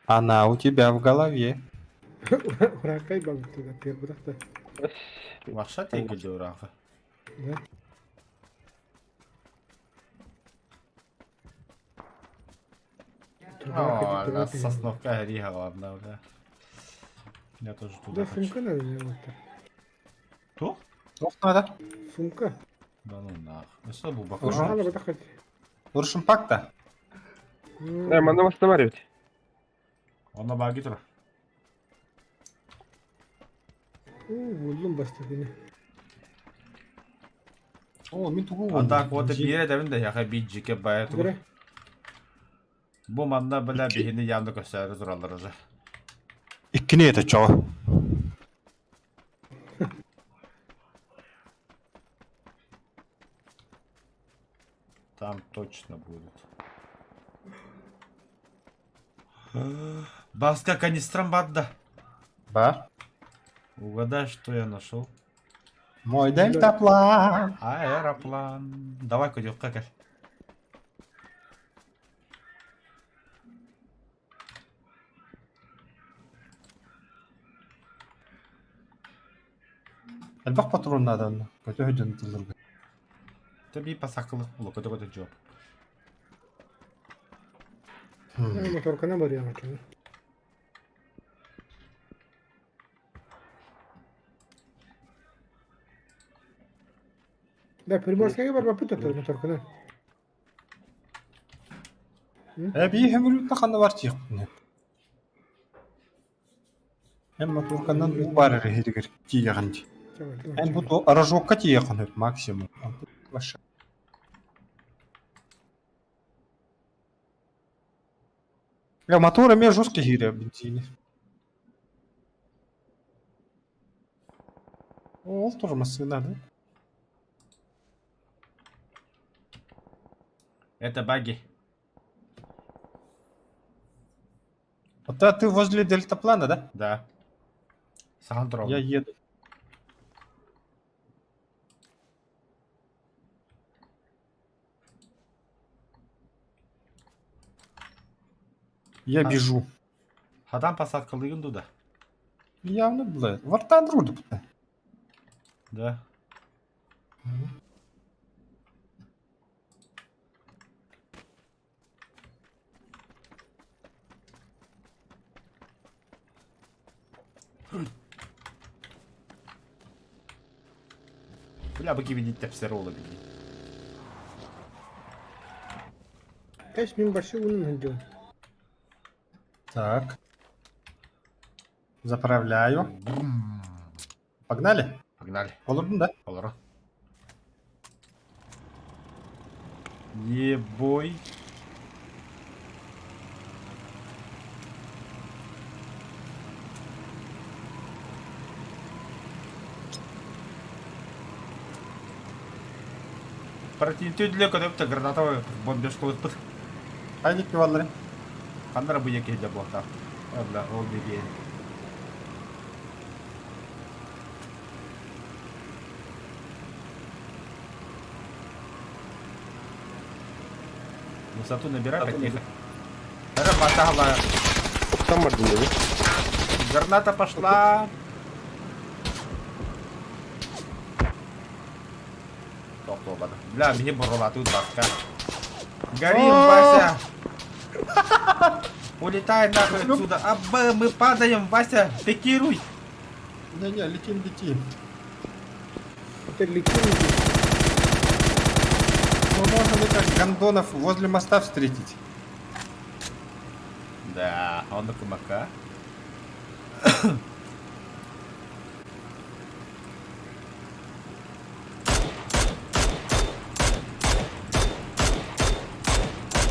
Она у тебя в голове. Уракай бабы туда, первый раз. Вақша тегілді ұрағы. Да. О, она сосновка риха, ладно, да. Я тоже туда Да, хочу. сумка надо мне вот так. Кто? Жоқ надо. Сумка. Да ну нах. Ну что был Уже? бахуш? Надо вот так хоть. Ұрышым пакта. Да, надо восстанавливать. Ona bak git ora. Buldum bastı beni. О, мен тугу. Anda kodu bir yere devin de yaka bir cike bayağı tuğ. Göre. Bu manda böyle bihini yandı gösterir duralları. Ikkini ете чоо. Там точно будет. Баска канистрам бадда. Бар. Угадай, что я нашел. Мой дельтаплан. Аэроплан. Давай, Кодек, как? Әлбақ патрон надо. Көтө хөдөн тылдырды. Ты би посакылы. Улы, Кодек, жоп. Моторкана бар яңа кені. Да, Приморскайга бар бапыт атыр моторкана. Би хөмүлүтте каны бар чыйык. Эмма туркандан бар херигер тияган. Эн бу рожокка тияган максимум. Баша. Я мотора мне жесткий гире бензине. О, тоже машина, да? Это баги. Вот ты возле дельтаплана, да? Да. Сахантров. Я еду. Я бежу. Хадан посадкалыгын туда. Явно было. Вартан руды. Да. Бля, быки видеть тепсеролы били. Кайс мен башы унын ханжон. Так. Заправляю. Погнали? Погнали. Олурдун, да? Олора. Ебой. Противник для кого-то гранатовый бомбежку выпад. Айник валлары. Қандара бұл екі еді болта. Әбла, ол беге. Высоту набирай, как тихо. Эра батагла. Там бар деймін. Граната пошла. Тоқты олады. Бля, мені бұрылату басқа. Горим, Вася. Улетай нахуй отсюда. Абба, мы падаем, Вася, пикируй. Не-не, летим. Это летим. Ну, можно мне как гондонов возле моста встретить. Да, он на кумака.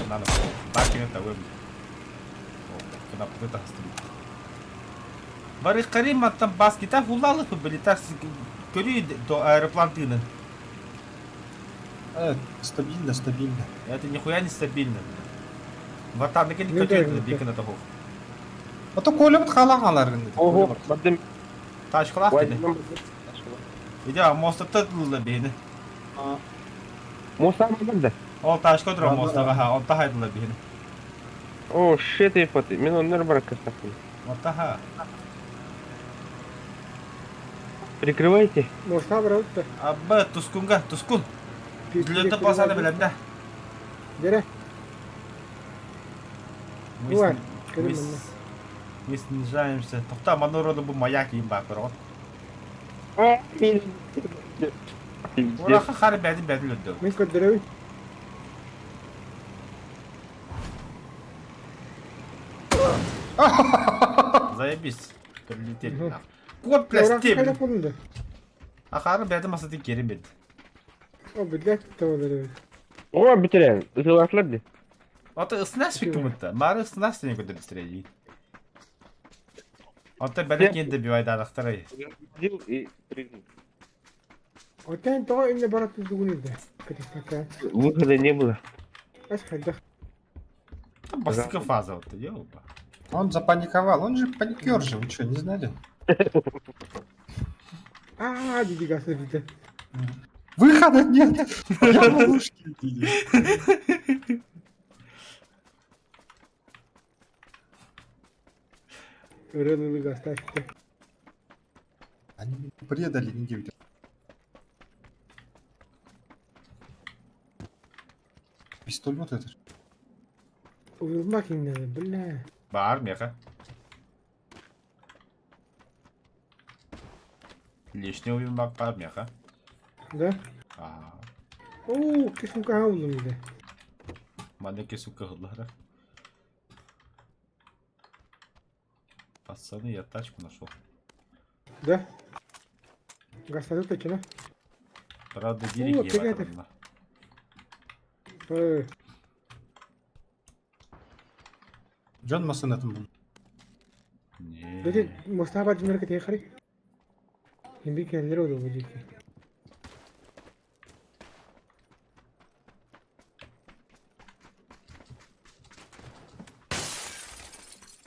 Надо бакин это выбить. Куда это стрит. Барыш Карим там баски так улалы были так көрі до аэроплантины. Стабильно. Это нихуя не стабильно. Вот там никаких Ну, да, да. бикана того. А то коле вот халаңалар. Ого, бадым. Taş kulak dedi. Вайдам. Bir de mosta tırtılı beni. Моста бар да. O taş kodra Vallahi- mosta ha, o da haydılar beni. О, shit, ипоты. Мен онları бұраққа. Матаха. Прикрывайте. Моста бұрауытты. Абба, тускунга, тускун. Дүлөтіп басады білемді. Дере. Бывает. Мы снижаемся. Тоқта, мана уроды бұл маяк ең бақ бір ғой. Орақа қары бәді өтті. Мен көддіреуін. Заебись. Прилетели. Кот пластем. Қайда қолынды? Ақары бәді масатын керем беді. О, білдәк тауылды. О, бітірен. Ұзылатылар де. Ата ысынас фикір мұтты. Мары ысынас сені көді бістірейді. Ата бәдек енді бивайды арақтарай. Отен тоға үнне баратты дүгін еді. Катастака. Выхода не было. Аш қайдақ. Там бастықы фаза отты, ёлба. Он запаниковал, он же паникер же, вы что, не знали? Диди гасы бізді. Выхода нет! Я в ловушке, Диди. Үрелілі гасты ашты. Они меня предали, не девять. Пистолет вот это. Uyulmak inledi, bile. Бар меха. Лишний уймак бар меха. Да? Oo, kesin kaha buldum bir de. Mandaki su кығылары. Пацаны, я тачку нашел. Да? Гастады точно. Правда, деревья фига ты. Джон Масон это был. Dedi Mustafa Bacı'nın hareketi yakarı. Şimdi kendileri oldu bu ciddi.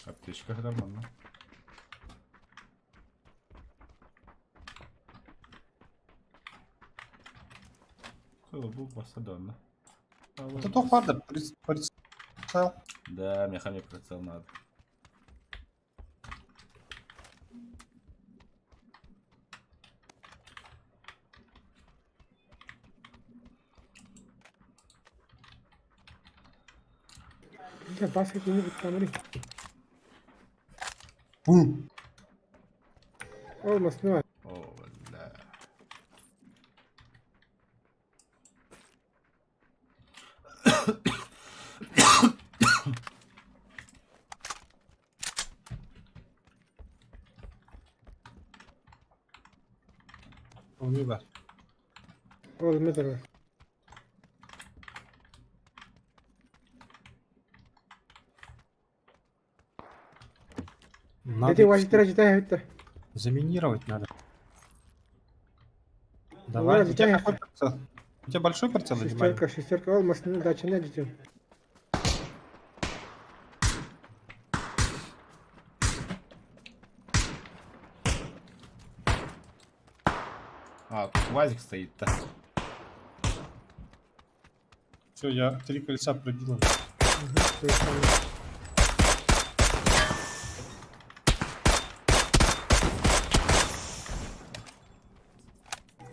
Аптечка нормально. Был посадон. Это то хардер, прицел. Да, механик прицел надо. Ya bahsettiğini bir tamiri. Olmasın ne var? О, бля. Onu ver. Oğlum ne var? Надо Эти возить читай это. заминировать надо. Давай, у тебя какой прицел? У тебя большой прицел или маленький? Шестерка olmasın ne daçı ne diyeceğim. А, тут УАЗик стоит-то. Все, я 3 колеса проделал.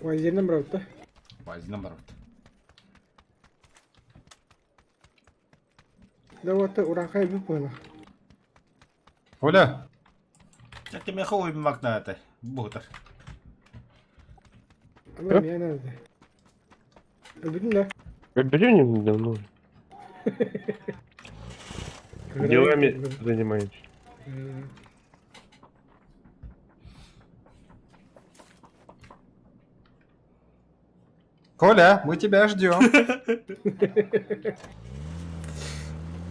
Vaziyerinden bırak da. УАЗик наоборот. Да вот урахай выпала. Оля, Я тебе хуй мак на это. Бутер. Ama ya nerede? Öldürdün de. Öldürüyor мuyum давно? Делами занимаюсь. Коля, мы тебя ждем.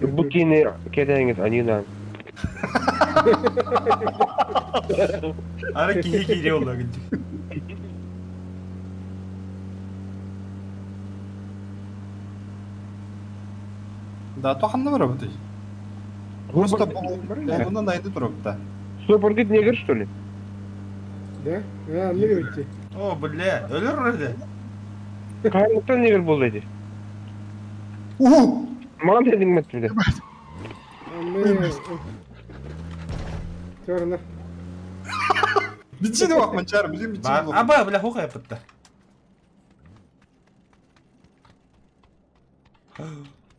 Bukini kedeniz anina. Ара кире олар гэнэ. Да, то ханна работай. Просто bunu найди тұрыпта. Супергит негр что ли? Да? Ha, nereye gitti? О, бля, өлөр öyle. Karanlıktan negr болды еді. Уху! Маған да деңмет бізді. Çorlar. Bitsin bak mançar bizim bitsin Бар. bu. Аба, бля, хука yapıttı.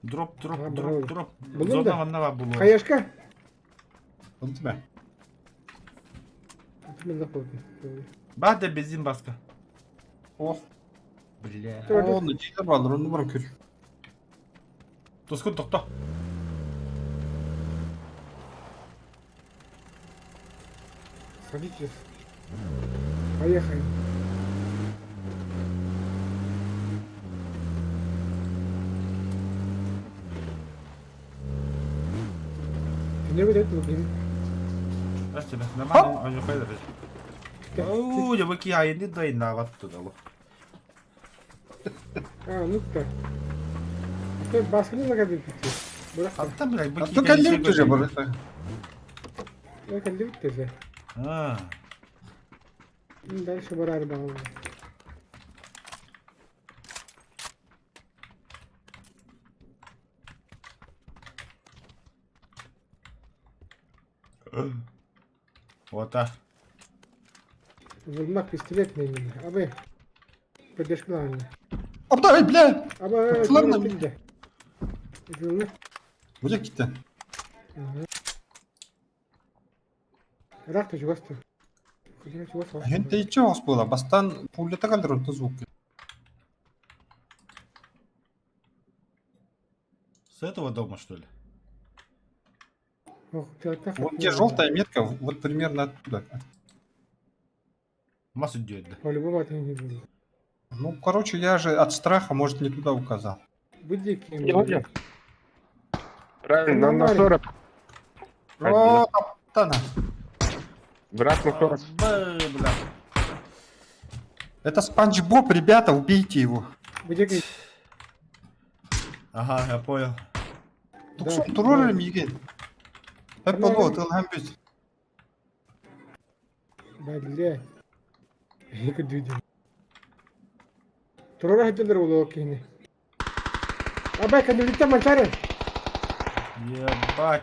Дроп, Ага, дроп, bravo. дроп, дроп. Buldun Зона da. ванна var bulu. Kayaşka. Oldu mu? Ben de koydum. Бар da benzin baska. Oh. Бля. Gördüm. Onu ciğer bağlar onu bırakıyor. Тоскун токто. Садитесь. Поехали. Не выдает блин. Здрасте, бля. Нормально, он же ходит. Оу, я выкидываю, не дай на вот туда. А, ну-ка. Ты баскетбол загадывай. Бırak. А там, блядь, А выкидываю. то kalem tutuyor burası. Я колю тебе. А, Дальше барар бал. вот так. Вылмак пистолет неймин. Абы. Поддержка главная. Aptal ey bile. Абы. Фланна. Вылмак. Böcek gitti. Рахта чугастı. Куда чугастı? Hente içi hoş bola. Bastan pullete kaldır onu звук. С этого дома, что ли? Ох, ты так. Вот где желтая метка, вот примерно оттуда. Массу идет, да. По-любому это не будет. Ну, короче, я же от страха, может, не туда указал. Будь диким. Сегодня? Правильно, нам на 40. О, каптана. Брат на 40. Бля. Это Спанч Боб, ребята, убейте его. Будь диким. Ага, я понял. Tuksun turur migen. Hep Tamam. olu otel hem biz. Бля. Ник дүйдү. Турора хатылдыр боло окейни. Абай кандидатта манчары. Ебать.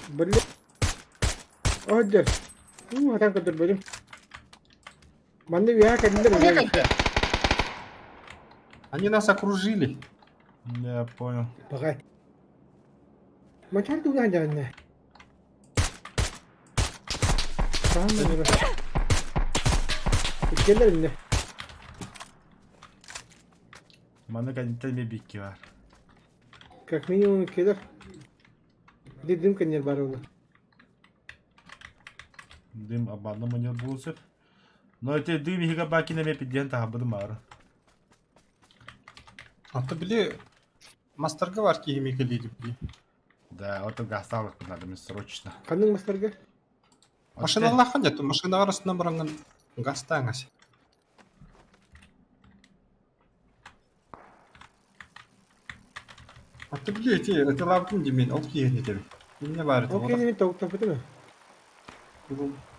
Бля. Одер. Хатан кадыр бөлүм. Манды вия кандидатыр. Они нас окружили. Я понял. Багай. Манчар дуган жанна. Tamam. Gelir mi? Bana kadar bir bitki var. Как минимум gelir. Bir de dım kanyer var oğlum. Дым обманно мне булсып. Но это дым ига баки на мепи дента хабыды мары. Аты біле, мастарға бар киемекелейді біле. Да, вот гасталык надо мне срочно. Kanın maslarga. Машиналар қандай, то машина арасынан бұрынған гастан асы. Аты біле, это лавкин демен, ол киен етеді. Мен бар еді, Okey demin tavuk tapıdı mı?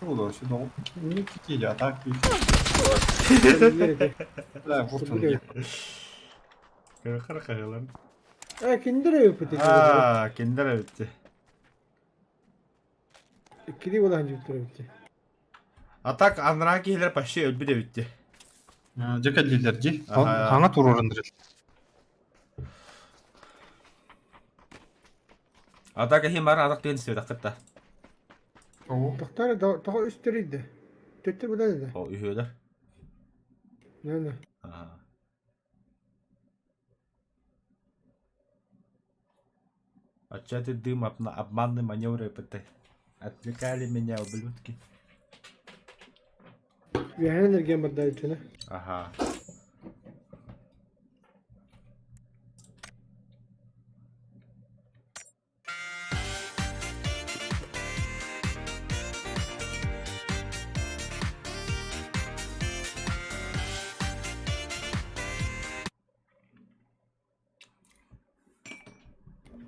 Olur, сюда. Не китили, а так китили. Да, вот он где. Хорошо, ладно. Ha kendine yapıdı. А, киндер bitti. Kili olan hangi bitti. А так Анракиler почти ölbü de bitti. Декадлилер, де? Ага. Хаңа турурындыр. А так хим бар адак деген сөйдө акытта. Doktor daha üstleriydi. Töttür bu da dedi. О, үйөдөр. Ne? Ага. Отчасти дым обманный маневр ПТ. Отвлекали меня, ублюдки. Yani enerjiye madde içine. Ага.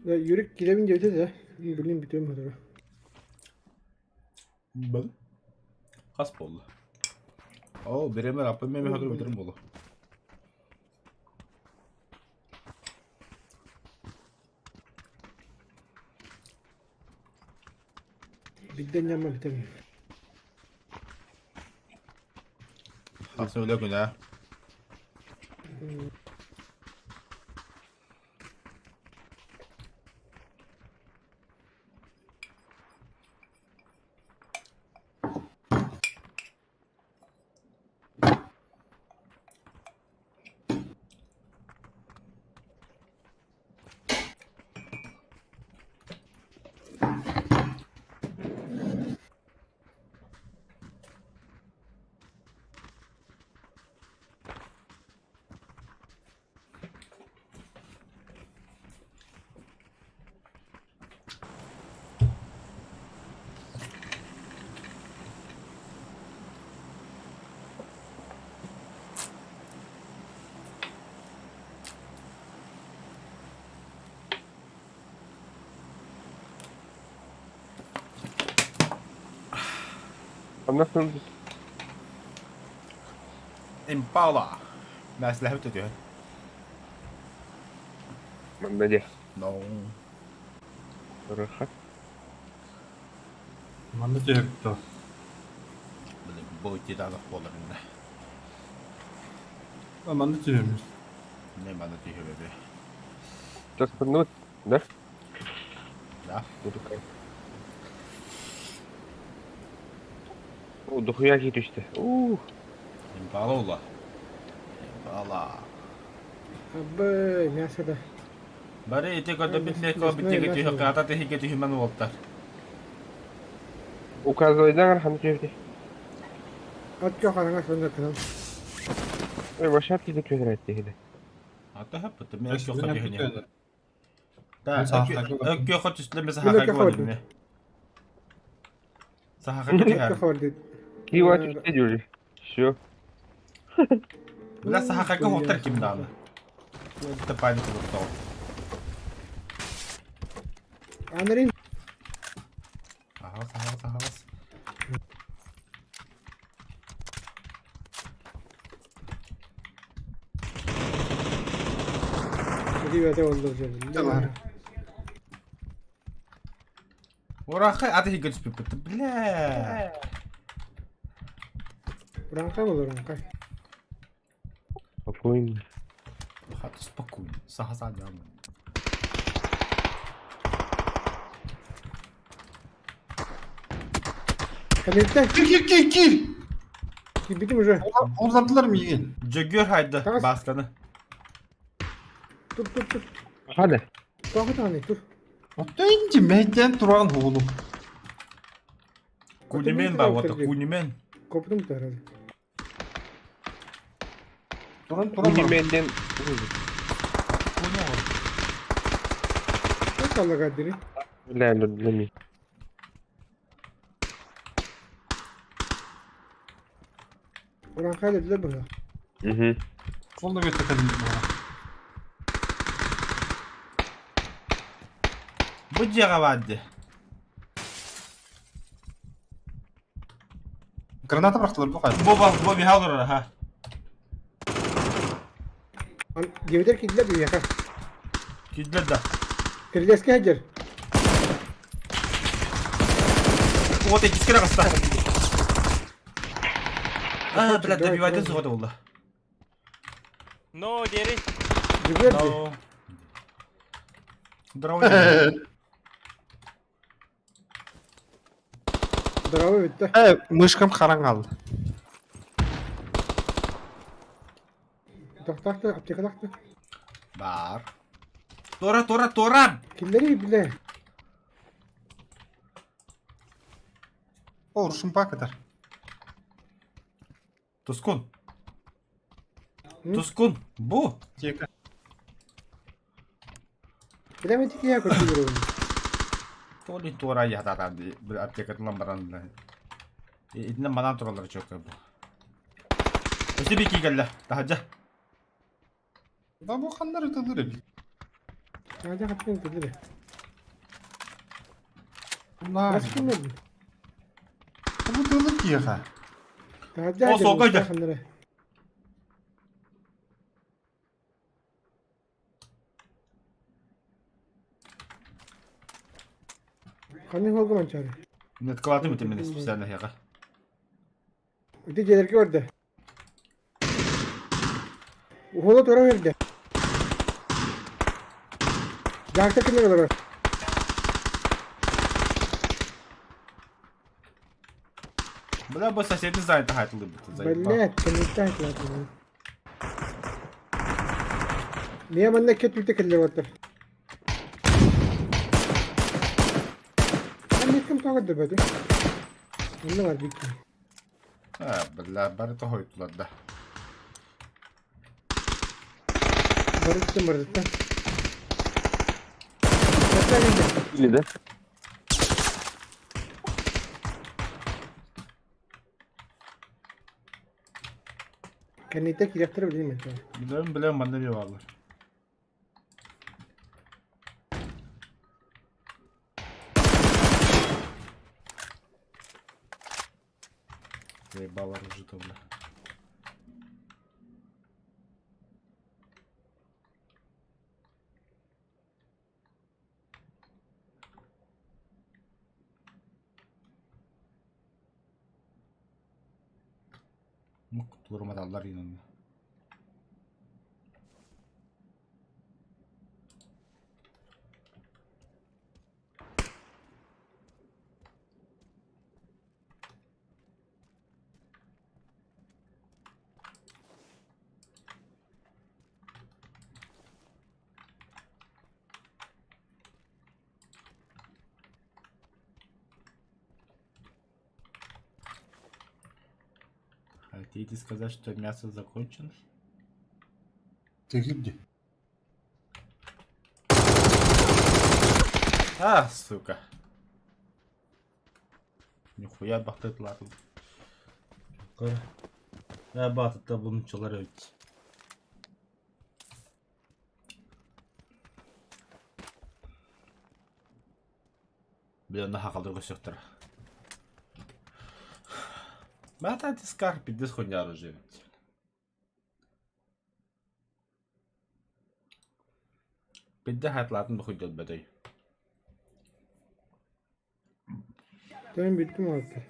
Ya yürük gidemince öte de. Bileyim bitiyorum hadi. Был? Қас болды. О, беремер аппен мен хадыр бітірім болды. Bizden yanma bitemiyor. Nasıl öyle günah? Nasıl? Impala. Ben silahı tutuyor. Bence. No. Rahat. Bana da yaptı. Böyle boyutu da alıp bollarında. Bana da yapmış. Ne bana diyor bebe. Just минут, да? Да. О, дохуя кит işte. Impala ola. Impala. Abi мясо da. Bari ete kadar bir tek o Nasıl- bir nasıl- tek nasıl- kata tek tek hemen oldular. Указывай ханı çevdi. At yok anana sonunda kınam. Başat gidip kötü etti gidi. Hatta hep bitti. Ben Merak yok sizin kadar hep hani. tutuyorlar. Da Ben sahadaki ök yok hot üstüne mesela Bunu hakiki var kapattım. dinle. Sahaka kötü Yok her. haber dedi. Кива işte diyor. Şu. Bila sahaka Hmm, hotter ya, kim sahaka. dağlı. Bu da payını kurup tavuk. Anların Ahas. rivayete öldüreceğim. Tamam. Oraka adı hiç götüp bitti. Bile. Ranka mı olur ranka? Спокойно. Hadi spokojnie. Saha zadniamy. Kadetten Gir. bitim уже. Uzadılar mı yiyin? Jogger haydi Tamam. baskanı. Dur. Hadi. Bakı tane dur. Otayınca mehden duran oğlum. Kunimen bak oto kunimen. Koptum da herhalde. Duran Bugün benden Kuni o. Ne kalla kaderi? Lan dur. Ranka dediler bana. Hı. Solda bir takalım bana. Bu cega vardı. Granata bıraktılar bu kadar. Bu bir halır ha. Gevider ki dediler bir yaka. Gizler de. Kırdeski hacer. O tek iskere kasta. Ah, Давай, блядь, добивайте давай. згода ула. No, Jerry. Gevider ki. No. Здорово. Bravo bitti. Mışkam karan kaldı. Taktı apteka taktı. Бар. Тора. Kimleri bile. Olur şumpa kadar. Тускун. Hı? Тускун. Bu. Yeka. Bilemedik ya koşuyor oyunu. Толи Тора я да bir aptekat lambaran. İdine bana toraları çok bu. İşte bir iki geldi. Daha ca. Da bu kanlar ötülür hep. Hadi kapıyı dediler. Bunlar. Nasıl kimledin? Bu dılık yeka. Hadi O sokacak. Kanlara. Kanın olgu mançarı. Net kıvatı mı temeli spesialne yaga? Öte gelerki orada. Uhola tora verdi. Jakta kimler olur? Bula bu saçlarını zaten hayatlı bir tane. Belli, kenette haklı. Niye bende ket bitti killer var? Ben ne kim takıldı böyle? Ne var bir ki? Ha, bula bari to hoytular da. Barıttım barıttım. Kaçlar geldi? İyi de. Kennette kireftire bileyim ben. Biliyorum bende bir varlar. Заебало уже то, бля. Ну, kutularıma dallar yine. Хотите сказать, что мясо закончено? Ты где? А, сука. Нихуя бахтет ладно. Ya batıda bununçular öldü. Bir anda hakaldır koşuyorlar. Ben de diskar bir disk oynar уже. Bir de hayatlarını koyuyor bedey. Tamam bitti mi abi?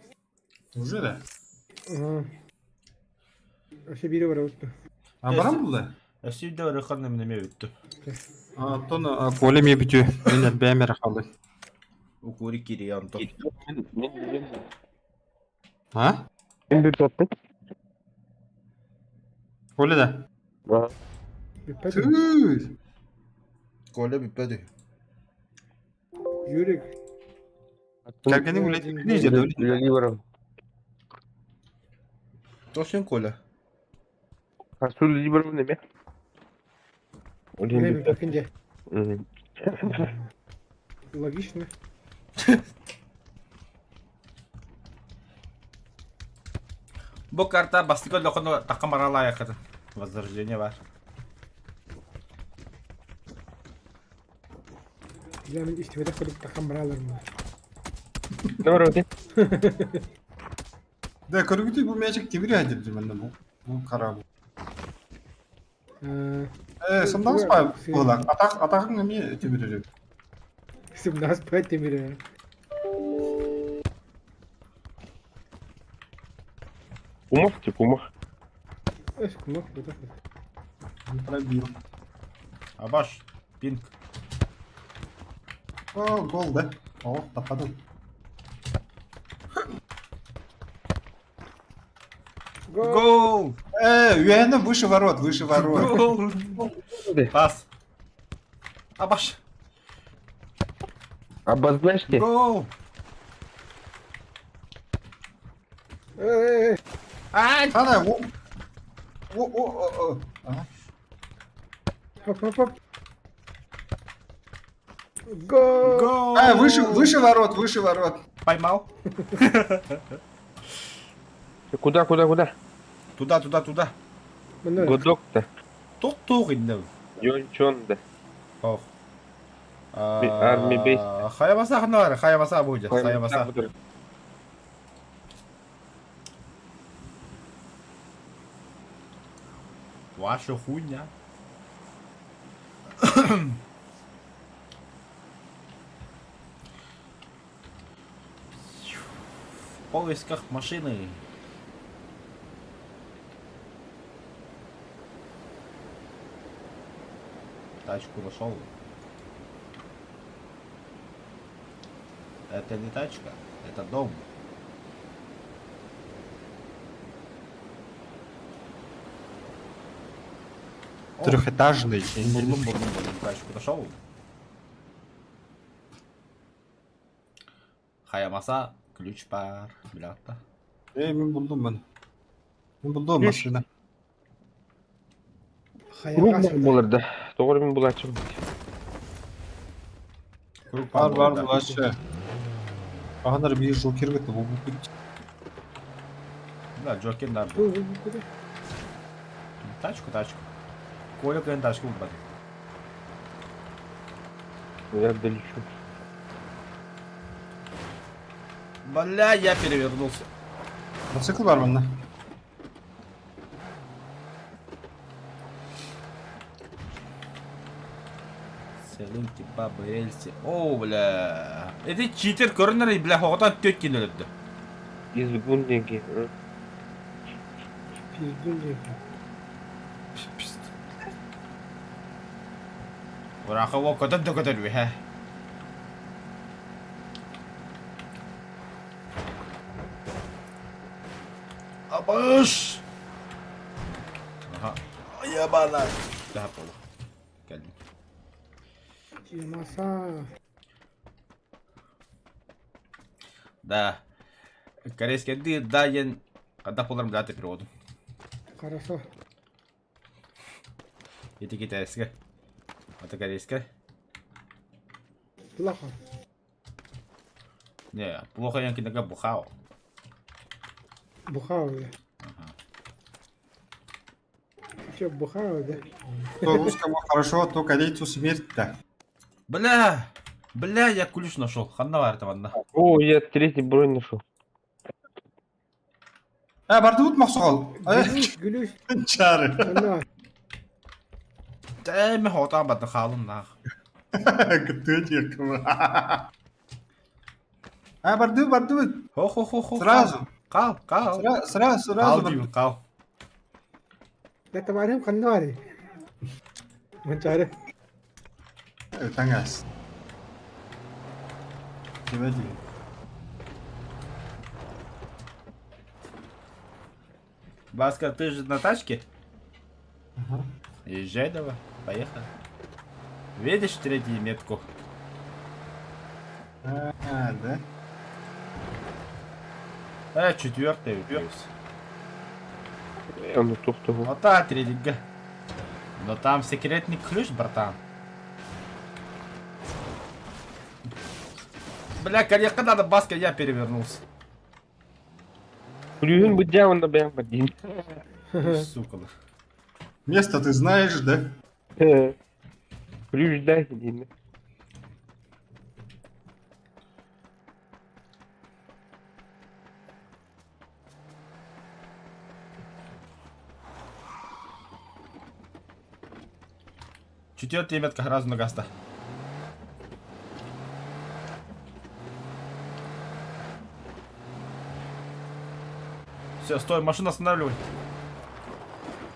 Уже да? Aha. Aşağı biri var avuttu. А барам булды? Şimdi öyle kanım ne bitti. Антон поле ме битүү. Мен бэмер калды. Ukuri kiri yandı. Ha? Ben bir tuttum. Поле да. Bitmedi. Tüh. Gole bitmedi. Yürek. Kerkenin uleti ne jerde öyle. Lali var. Tosun kola. Kasul lali var mı ne be? Buraya bir Öyle bakınca. bir. Логично. Bu karta bastık lokonu takım arala yakıtı. Возрождение var. Zaman istifade kurup takım baralarım. Ne var öyle? Да, көргөтүй бул мячик тебире айтып менде бул. Бул кара бул. Сындагыз ба бул? Атагың эме тебире. Isim nasıl payet demiri. Kumah ki kumah. Aşk mı? Bu da. Пробил. Abaş. Pink. О, гол, да? О, тападым. Гол! Уяна выше ворот, выше ворот. Гол! Пас. Abaş. Обозначьте. Гол! Ай! Ана, о. Hop hop hop. Gol. Гол! Выше ворот, выше ворот. Поймал. Куда? Туда. Bunlar. Годок-то. Тук инде. Йончон-да. Ох. Army base. Хаябаса ханар, хаябаса будет, хаябаса. Ваша хуйня. поисках машины. Тачку нашел. Это не тачка, это дом. Трехэтажный. Тачку нашел. Хаямаса, ключ бар, блята. Мен buldum ben. Мен buldum машина. Круг бар буларда. Тоғыр мен бұл ачым. Бар, бұлашы. Ағандар bir жокер кетті, бұл бүкіт. Да, Джокер, да. Тачку. Коля, конечно, тачку убрать. Я долечу. Бля, я перевернулся. Мотоцикл бар бende. Селин типа рельсы. О, бля. Это читер көрінер, бля, хоғатан төт кен өліпті. Изгун неге. Пиздун дейтін. Орақы ол көтін бе, хә. Абыш! Ага. Ябана. Да, полу. Geldim. Маса. Да. Корейский ды, да, я... Когда поларым даты переводу. Хорошо. Это китайская. Это корейская. Плохо. Не, плохо я кинога бухал. Бухал, да. Че, бухал, да? То русскому хорошо, то корейцу смерть, да. Бля, я ключ нашел. Ханна var tamamda. О, я третий бронь нашел. Барды ұтмақшы қал. Гülüş. Чары. Ana. Дәме хотан батын қалым нақ. Күтті еркім. Барды. Хо. Сразу. Қал. Сразу. Қал деймін, қал. Это varım kanı var. Mencari. Таңас. Кеме дейін. Баска, ты же на тачке? Ага. Езжай давай, поехали. Видишь третью метку? Да? Четвертая убьюсь. Я на туфту. Вот так, третья. Но там секретный ключ, братан. Бля, конечно, надо, Баска, я перевернулся. Kulüğün bıcağında ben badin. Сука. Место ты знаешь, да? Ключ дай один. Четвертая метка сразу на гаста. Все, стой, машину останавливай.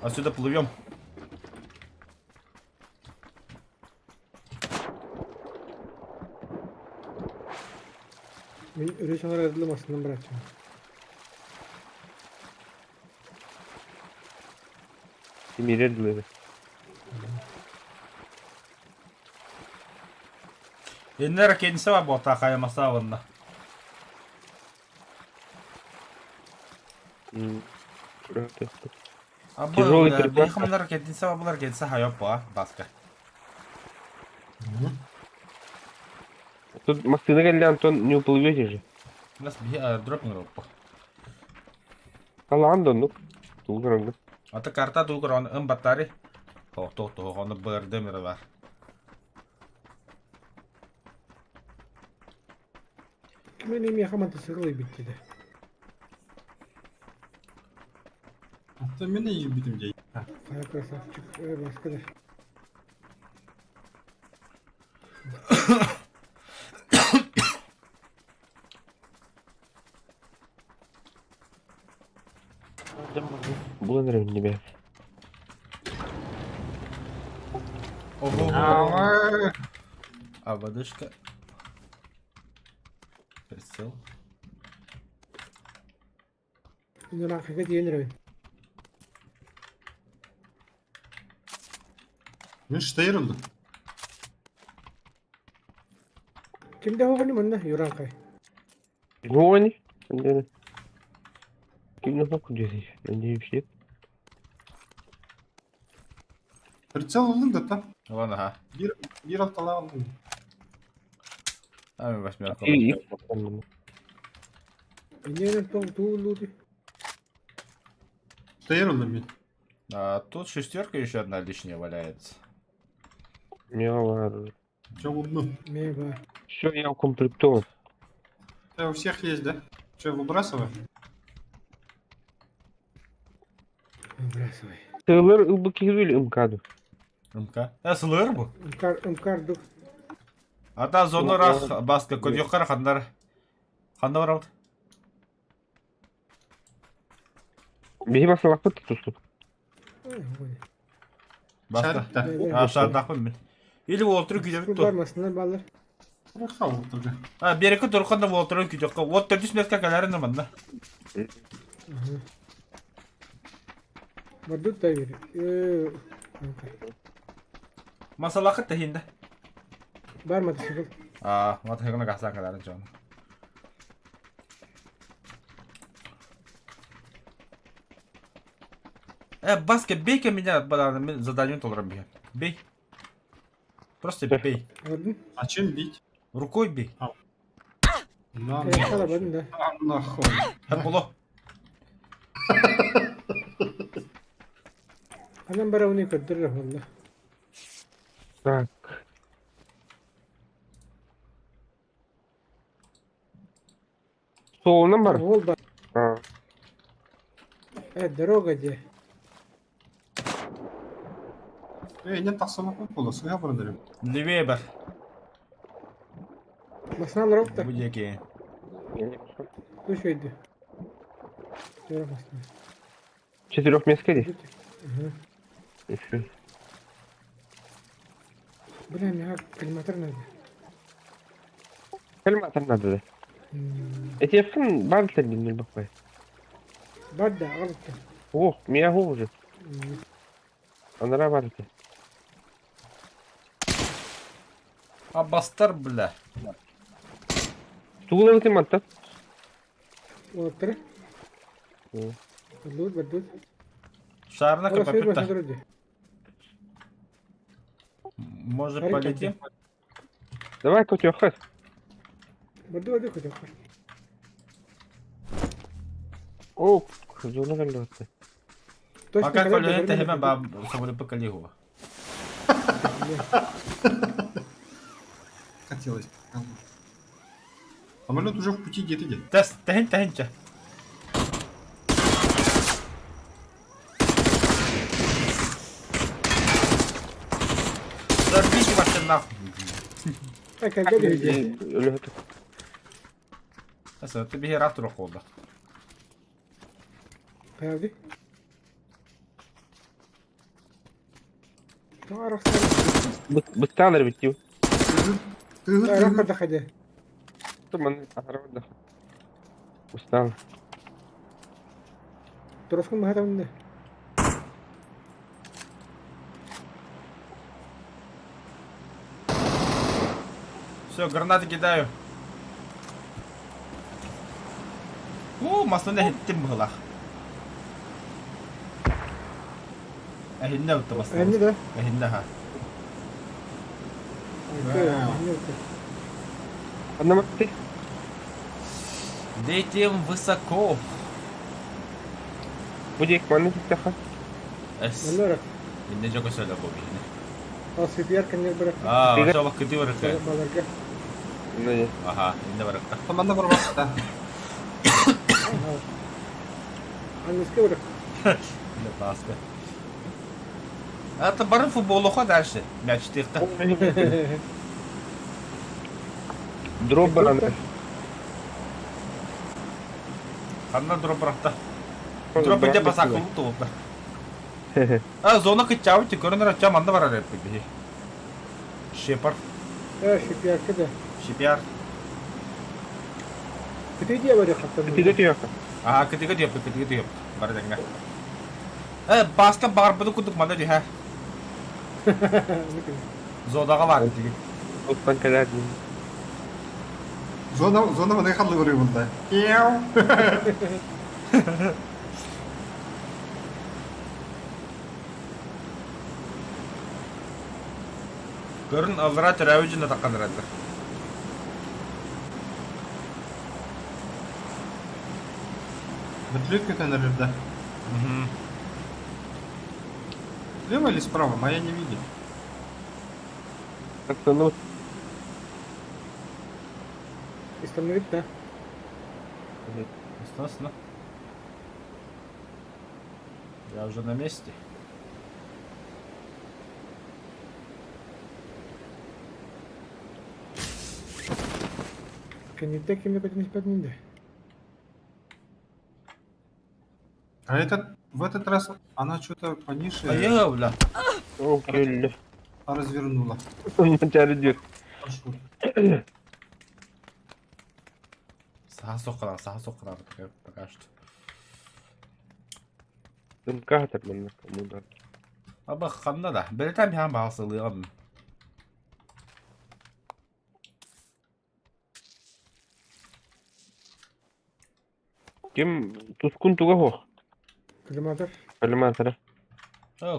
Отсюда плывем. Ben Rüçhanlar ayrılmasından bırakacağım. Семирер дилери. Енді ракетница бар бота қаймаса онда. Тяжелый перепад. Бейхамда ракетница бар, бұл ракетница хайоп ба, Баска. Тут Максина geldi Антон, не уплывете же. У нас би аэродроп не роппа. Қалаған дондық. Тұлғырыңды. Ата карта тугыр оны ым баттары. Тоқ, оны бұрдымыры бар. Benim yakamadı sıkılı bitti de. Hatta ben de iyi bitim değil. Kaya krasavçık. Başka da. Ого. А водышка. Прицел. Нуран кайга дейін Мен штейрылды. Kimde hoğunu manna yuran kay. Гони. Kimle bakın diyorsun? Ben de bir şey. Прицел алдым да там. Ладно, ага. Bir altala aldım. А, восьмерка. İyi. İnneyen tuğulu. Штейрылdım мен. А тут шестерка еще одна лишняя валяется. Мило. Çok удобно. Meyve. Все, я укомплектован. У всех есть, да? Что, выбрасывай? Выбрасывай. Тığlar ılbık yüzüyle ımkadı. МК. Сылыр bu. Мкар дух. Ата зонырақ басқа көдеққар қандар. Қанда бар ауды? Бейі басына лақпы тұтысын. Басқа. Şerif de. А, шардақпын мен. Или олтыру күйдеп тұр. Бармасына балар. Быраққа отырды. А, берекі тұрқанда олтыру күйдепқа. Вот 400 метрге кәләрін мында. Бардут да бери. Масалақы тәхинді. Бармады сығыл. А, вот хегіні қасан кәләрін жоны. Баска, бей-ка меня, мен заданием толырам бей. Бей. Просто бей. Gördün? А чем бить? Рукой бей. На, Kalabadın da. нахуй. Hadi bulu. Anam bara onu kaddırır valla. Так. Soluna mı var? Oğul bak. Ha. Дорога где? Не тақсама көп болды, сыға бұрындырым. Левее бар. Басынан ұрып та. Bu jeki. Душ өйді. Dur basına. Четырехместка здесь? Hı. Блин, я калиматор надо. Калиматор надо, да. Эти япсын бар сәлден бақпай. Бар да, алып та. Ох, меня уже. Анара бар екен. Абастар, бля. Туғылы өтем атты. Отыр. Бардут. Шарына Ола сөйір басына капапетта. тұрды. Может Смотри, полетим? Давай, котё, хас. Бардут хоть. О, зона калды. Пока колонента hemen ben sabırlı покали его. Хотелось. Самолет уже в пути где-то где. Тест, тахин. Забейте вообще нахуй. Ay kaldı öyle. Öyle hadi. Nasıl? Bir rahat dur oldu. Kaldı. Tamam arasına. Bıstağları bitiyor. Arasına da hadi. Tamam, arabada. Bıstağlar. Турускун махатамында. Все, гранаты кидаю. Масында хеттим была. Эһинне утта басты. Әнне да. Эһинне ха. Одна ты. Летим высоко. Будек маны тахас. Эс. Маннара. Инне жoko söyle bu beni. Асыпияр кеннер бирок. Ошо вакыт кыды барыкка. Баларга. Ну, Ага, инне барыкка. Команда бар баста. Анныска бирок. Инне баска. Это барын футболуха дальше. Мяч тықты. Дроп бараны. Қанна дроп барақта. Дроп иде басақылы туылды. Зона кычауы көрінер ачам анда барар еппеги. Шепар, Шипяр, когда? шипяр. Ты иди, говорю, хаттан. Tidak yok. Ketika dia baru dengar. Басқа барбыды күдік мана де, ha. Зодаға бар. Osman kadar değil. Зона мындай халы көрüyor bunda. Кеу. Көрін азыра түрәуі жында таққандырады. Вертолет наверное, да. Слева или справа? Моя не видит. Остановить. Остановить, да? Естественно. Я уже на месте. Канитеки мне потом не поднinde. А в этот раз она что-то пониже Ayı bля. Oh güllü. развернула. Cari diyor. Маршрут. Sağa soqıram пока что. Dün kahtır bana kamudan. Ama xanna da. Belə təm həm basılıyam. Kim tuskun tuga ho. Коллиматор. Kalimatara.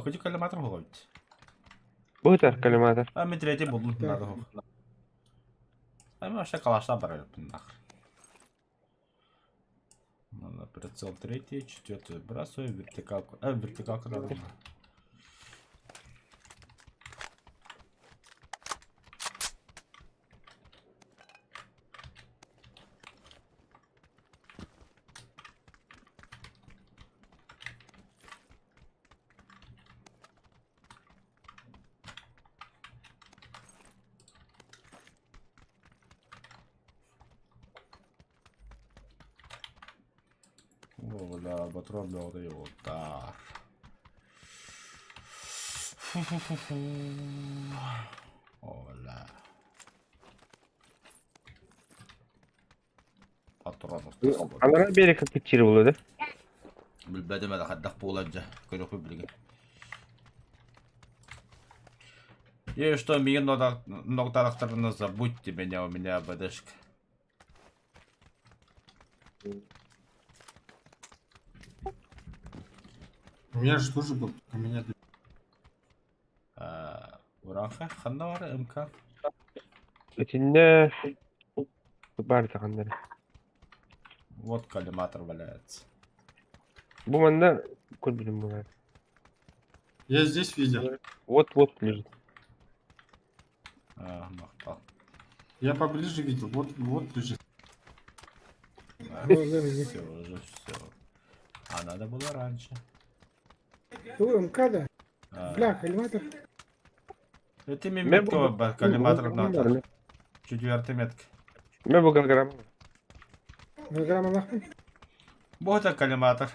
Küçük kalimatır hoğaydı. Bu tar kalimatar. Metreti buldum. Да. Надо hoğ. Ama aşağı kalaşlar var bunlar. Надо прицел третий, четвертый бросаю, вертикалку. Вертикалку надо. Оля, патрон отар. Оля. Патрон отар. Anlara bir yere kaçırı buladı. Bilmedim de haddaq боланca. Көрөк билген. И что, меня ногталактарына забудьте меня, у меня БДшка. У меня же тоже был. У меня Уранха, ханда var imkan. İçinde var takanları. Вот коллиматор валяется. Bu manda kul bilim bunlar. Я здесь видел. Вот лежит. Мақтал. Я поближе видел. Вот лежит. Все, уже все. А надо было раньше. МК, да? Бля, коллиматор. Это метка, коллиматор надо. Четвертая метка. Ne bu galgram? Голограмма нахуй. Вот это коллиматор.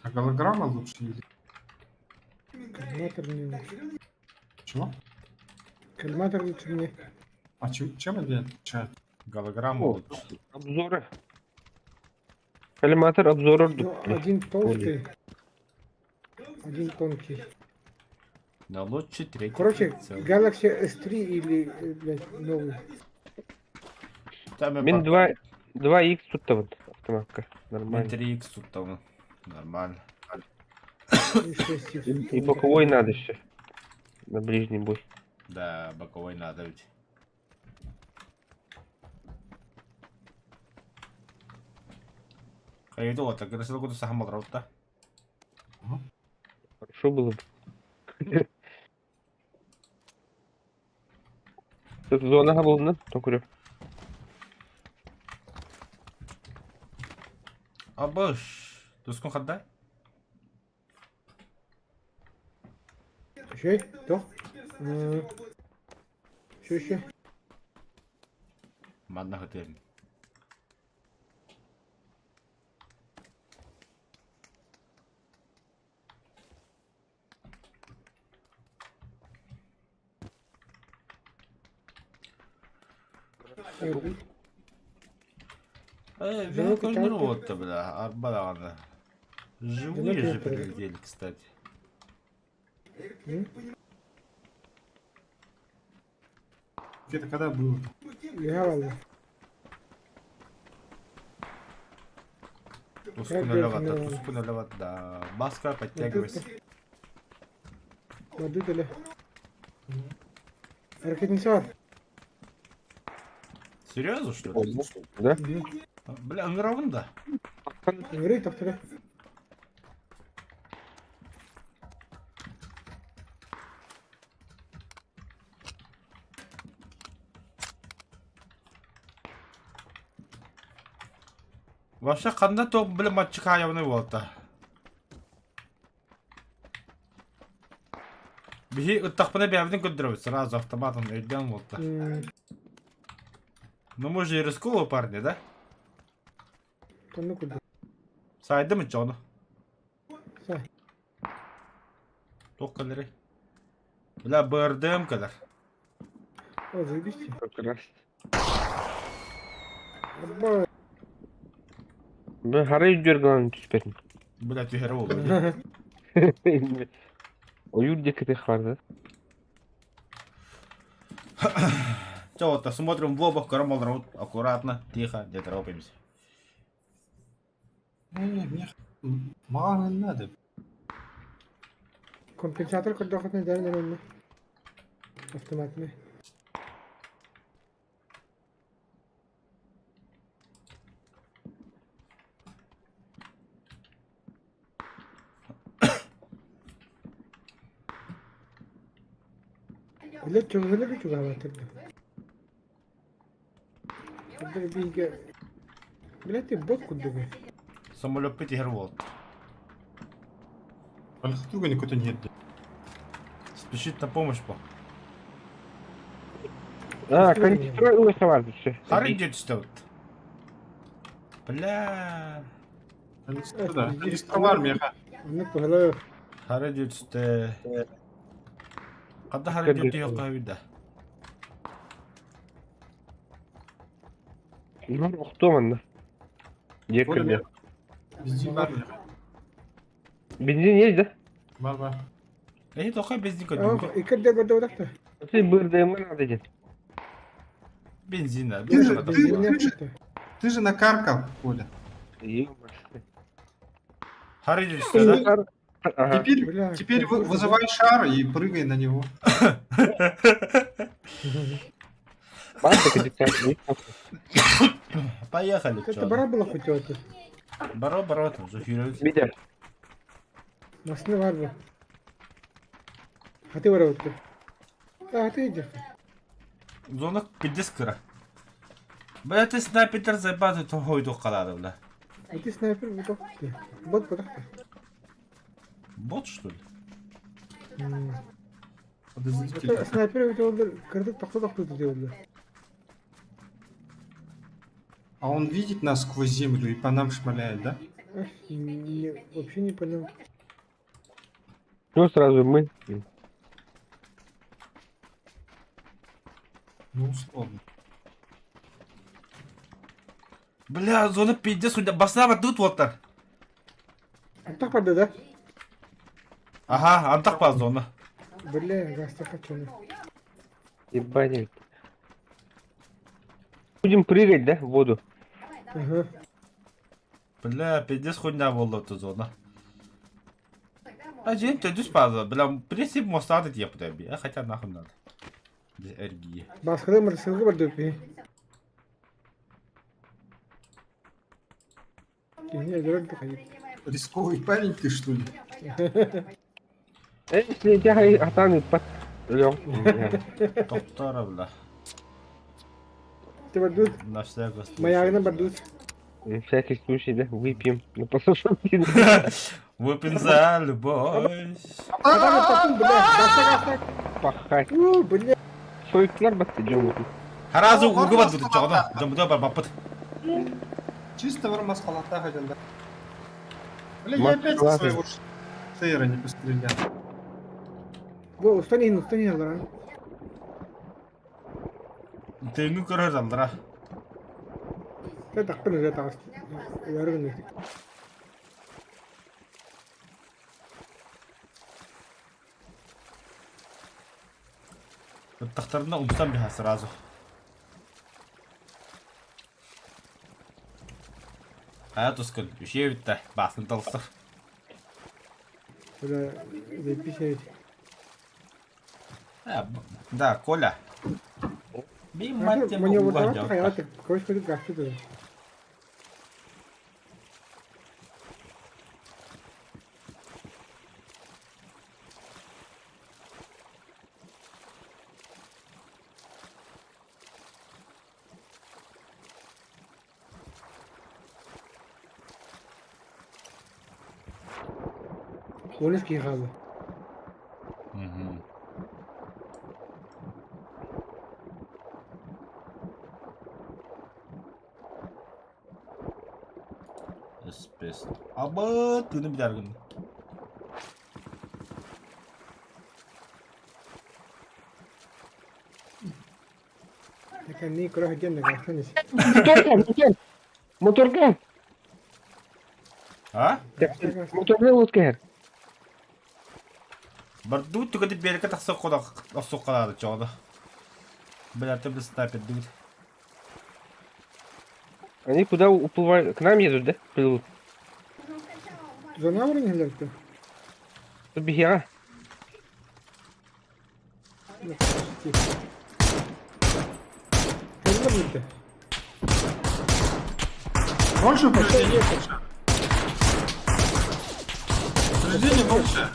А голограмма лучше или? Коллиматор мне лучше. Чего? Коллиматор лучше мне. А чем они отличаются? Голограмма O, лучше. Обзоры. Калиматор обзоры. Ну, один толстый. Один тонкий. Но лучше третий. Короче, прицел. Galaxy S3 или, блядь, новый. Там я Min 2x tuttu bu автоматка. Мен Нормально. 3х тут там. Нормально. И 6 И боковой надо еще. На ближний бой. Да, боковой надо ведь. Haydi o tak kırısı da kutu sahan madra utta. Хорошо было бы. Тут зона булдun. Токурю. Абыш. Тускун хадда? Şey, то. Еще. Мадна хатем. Gördüm. Ben Живот көрдім тянут. отты, бля, арбалағаны. Живые Живот же тянут. прилетели, кстати. Это когда было? Я алdım. Тускун өлеват, да. Баска, подтягивайся. Gördü deli. Hareketiniz var. Серьезно, что ли? Oldu. Да? Бля, ыңыравын да. Nereye taktı? Вообще, қанда топ білім матчы қайауыны болды. Бихи ұттақпына бәбдің көндіріп, сразу автоматом өйден болды. Ну мы же и рисковые парни, да? Tonunu kurdu. Saydı mı onu? Say. Çok kadar. Bля, bırdığım kadar. O zajebiście. Как раз. Abba. Ben harayı görgülen tüspedim. Bля, tühere oldu. Oyun декретах vardı. Чего-то смотрим в оба, кормол аккуратно, тихо, не торопимся. Мне мало не надо. Kompensator kurdu hakikaten derler önüne. Otomat mı? Öyle çok öyle bir çok anlatırdı. Burada bir bilgi... Блядь, ты бот куда бы? Самолет тихер вот. Друга никуда нет. Спешит на помощь по. Ha, konditör ılısı vardı işte. Харри идет что-то. Бля. Да, регистр var mı ya? Anlık bu hala yok. Харри идет что-то. Когда Харри идет ее ковида. Bunlar oktu bende. Yakında. Benzin var mı? Benzin yedi. Var. Эй, только без Ama никого. ikir de burada odakta. Sen bırdığımı ne edeceksin? Бензина. Ты Бензина же- там ты- было. Ne yaptı? Ты же накаркал, Коля. İyi. Харри идет что-то, да? Ага. Бля, Теперь как- вызывай шар и прыгай на него. Bak konditör. Поехали, Это чё? бара была хоть это. Баро, там же херёвится. Bir de. Masını var mı? Hadi var orada. Hadi иди. Зона 50 кыра. Бля, ты снайпер заебатый, то хойду қалады, бля. Hadi sniper bu da. Bot bu da. Бот, что ли? Подозрительно. Sniper öyle oldu. Kırdık takla diyorlar. А он видит нас сквозь землю и по нам шмаляет, да? Вообще не понял. Ну сразу мы. Ну, условно. Бля, зона 50, судя. Баснава тут вот так. Антах vardı da. Ага, антах па зона. Бля, гasta kaç onu. Ебать. Будем прыгать, да, в воду? Aha. Бля, 50 хуйня была эта зона. А gente, ты спаза. Бля, в принципе, мостады тебе подоби. А хотя нахуй надо. Без эргии. Baskıda mı sılgı vardı bir. Yine gördük hayır. Рисковый парень ты, что ли? Если я атаны под... Топтара, бля. Ты бардут. На всякий случай. Mayağına bardut. На всякий случай, да, выпьем на пасашонке. Выпьем за любовь. Adam takım bля. Gasta. Пахать. Bля. Soyutlar battı canım. Харазу угова тут чоғда. Жамбуда бар бапыт. Чисто в маскалата хотел, да? Бля, я Маскалаты. опять со своего сейра не пострелял. Bu ustanın lan. Теңін көрер алдыра. Sen taktın öyle takas. Yarın ne? Тахтарына умстан биха сразу. Тускун, үшеу бітті, басын тылсыр. Böyle bir şey. Да, Коля. Бей мать тем Мне вот угла так делать. hayatım. Koş koş kaçtı dedi. Bonus ki kaldı. Спес. Абы, тыны бітер күн. Sen neyi kıra hediyen kaçtınız? Motorga. А? Motorga o'tkir. Бір ду түгіді береке тақсы соққалады жоғды. Білерді біз снайпер дүгіді. Они куда уплывают? К нам едут, да? Плывут. Zona mı ne yaptı? Беги. Sen de bitti. Больше повреждений больше. Повреждений больше.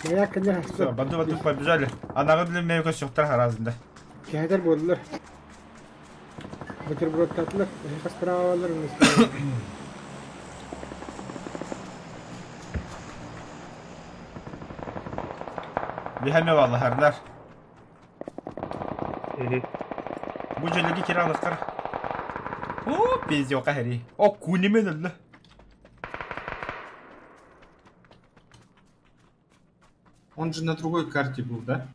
Bayağı kınlar Все, hasta. банды побежали. Анағы білім мен көз жоқтар харазында. Kehder boldular. Buterbrot tatlılar. Kas pravalar mı? Бейхәме валла хәрләр. Бұл жерлерге кері алыққыр. О, безде оқа хәри. О, күнемен өлі. Он же на другой карте был, да?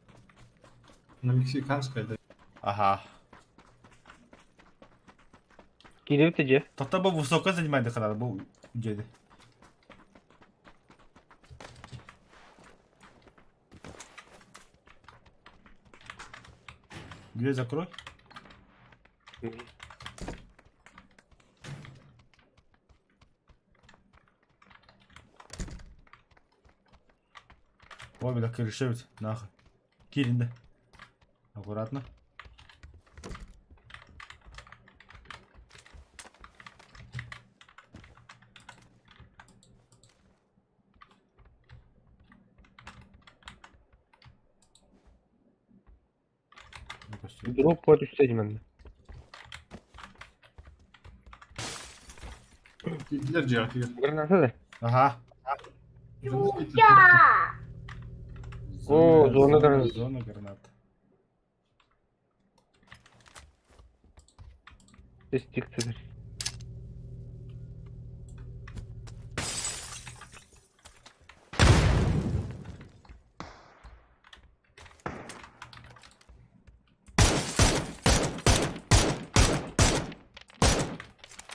На мексиканской, да? Аха. Келіп те. Тоқта бұл высоко занимайды қырады бұл жеді. Дверь закрой. Ой, бля, решают, нахуй. Кирин, да. Аккуратно. Дроп по düşseydim ben de. Gittiler Cihat. Granata da. Ага. О, зона гранат. Зона гранат. Тестикtir.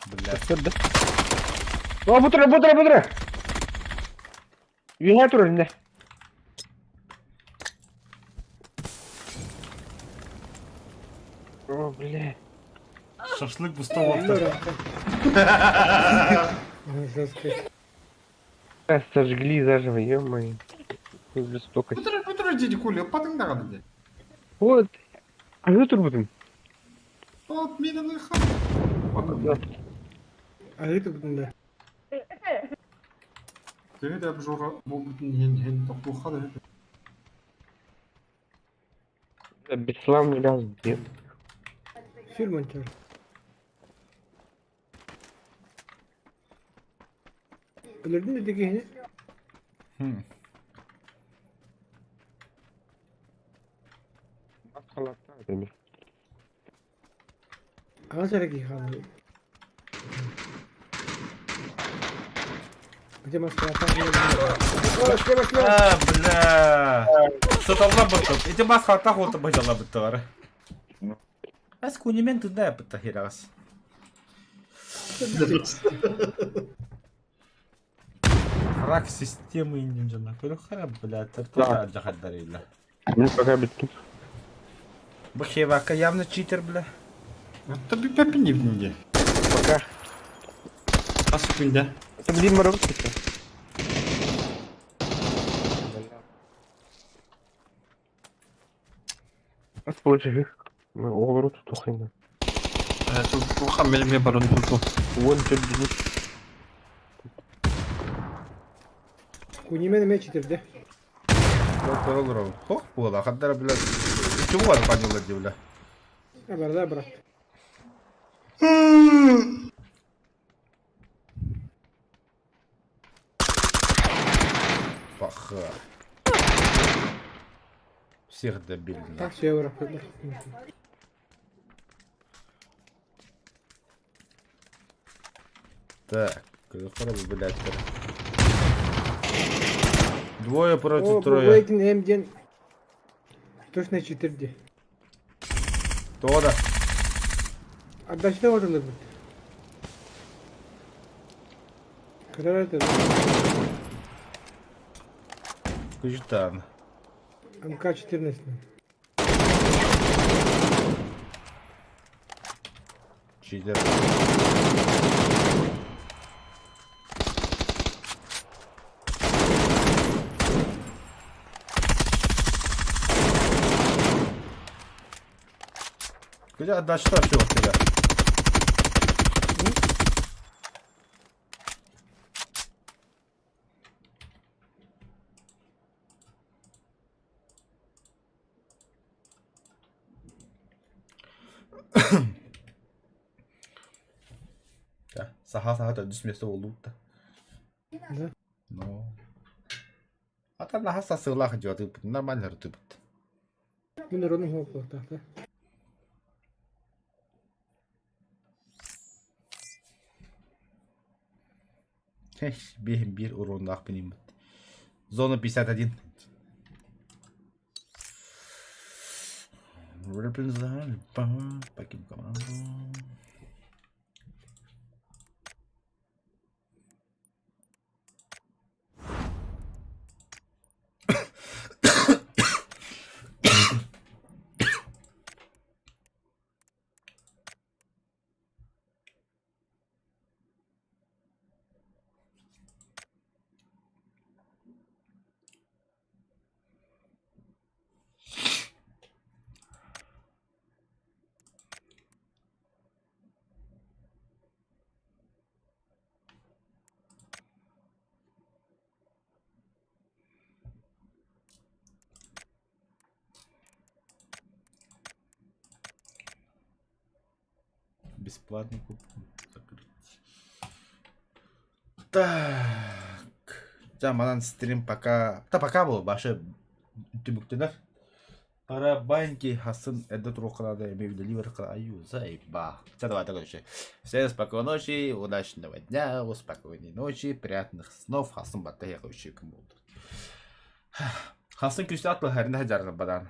Блядь. Kırdı. Aa bu tara. Yühe dur önünde. О, бля. Шашлык пустого. Сожгли заживо, ё-моё. Жестокость. Подождите, Коля, потыңдаған де. Вот. А вы тут будем? Вот, менің ұйқым. Ayı tutunda. Тебе де жоға, бұл бүтін хен тоқуға да. Бесславный разум, нет. Sürmen çar. Ölürdün mü dikeni? Халатта demek. Ağız hareket kaldı. Где Москва? Başla. А, бля. Саталла бітті. Эти бас хатта қолты бажала бітті бары. Ас кунемен туда потахирас. Рак системы индинжана. Көлөк харап, блядь, тартар жахаддарыйла. Ну, пока биткин. Бахевака явно читер, бля. Это bir pepi не винде. Пока. Nasıl günde? Это блин, морок. Aspoğaçı. Olur tutayım. Bu ham benim baron tuttu. Вон что бежит. Кунимен меч итерди. Доктор olur oğlum. Hok bu ola. Haddara, блядь. Чего var panyola diyor, bля. Абарда, брат. Паха. Всех добили, да. Так, все, брат. Так, хорошо, блядь. Двое против О, троє. Бейкин М1. Точно читерди. Тода. Отдача вот он будет. Когда это? Кучтан. МК-14. Читер. Где отдача вообще от тебя? Ya saha da düşmesi oldu da. Да. No. Ата на хаса сылах идет, нормально ртубит. Мен родным хлопал, так, да? Bir урон benim. Зона 51. Represent покинь команду. Бесплатный купон. Закрыть. Так. Да, манан стрим пока. Да, пока был. Башы түбүктөнөр. Пара баньки хасын эдет рухрада имею деливер краю. Заеба. Давайте короче. Всем спокойной ночи, удачного дня, спокойной ночи, приятных снов. Хасын батая короче кому. Хасын күсті атлы хәрінде жарына бадан.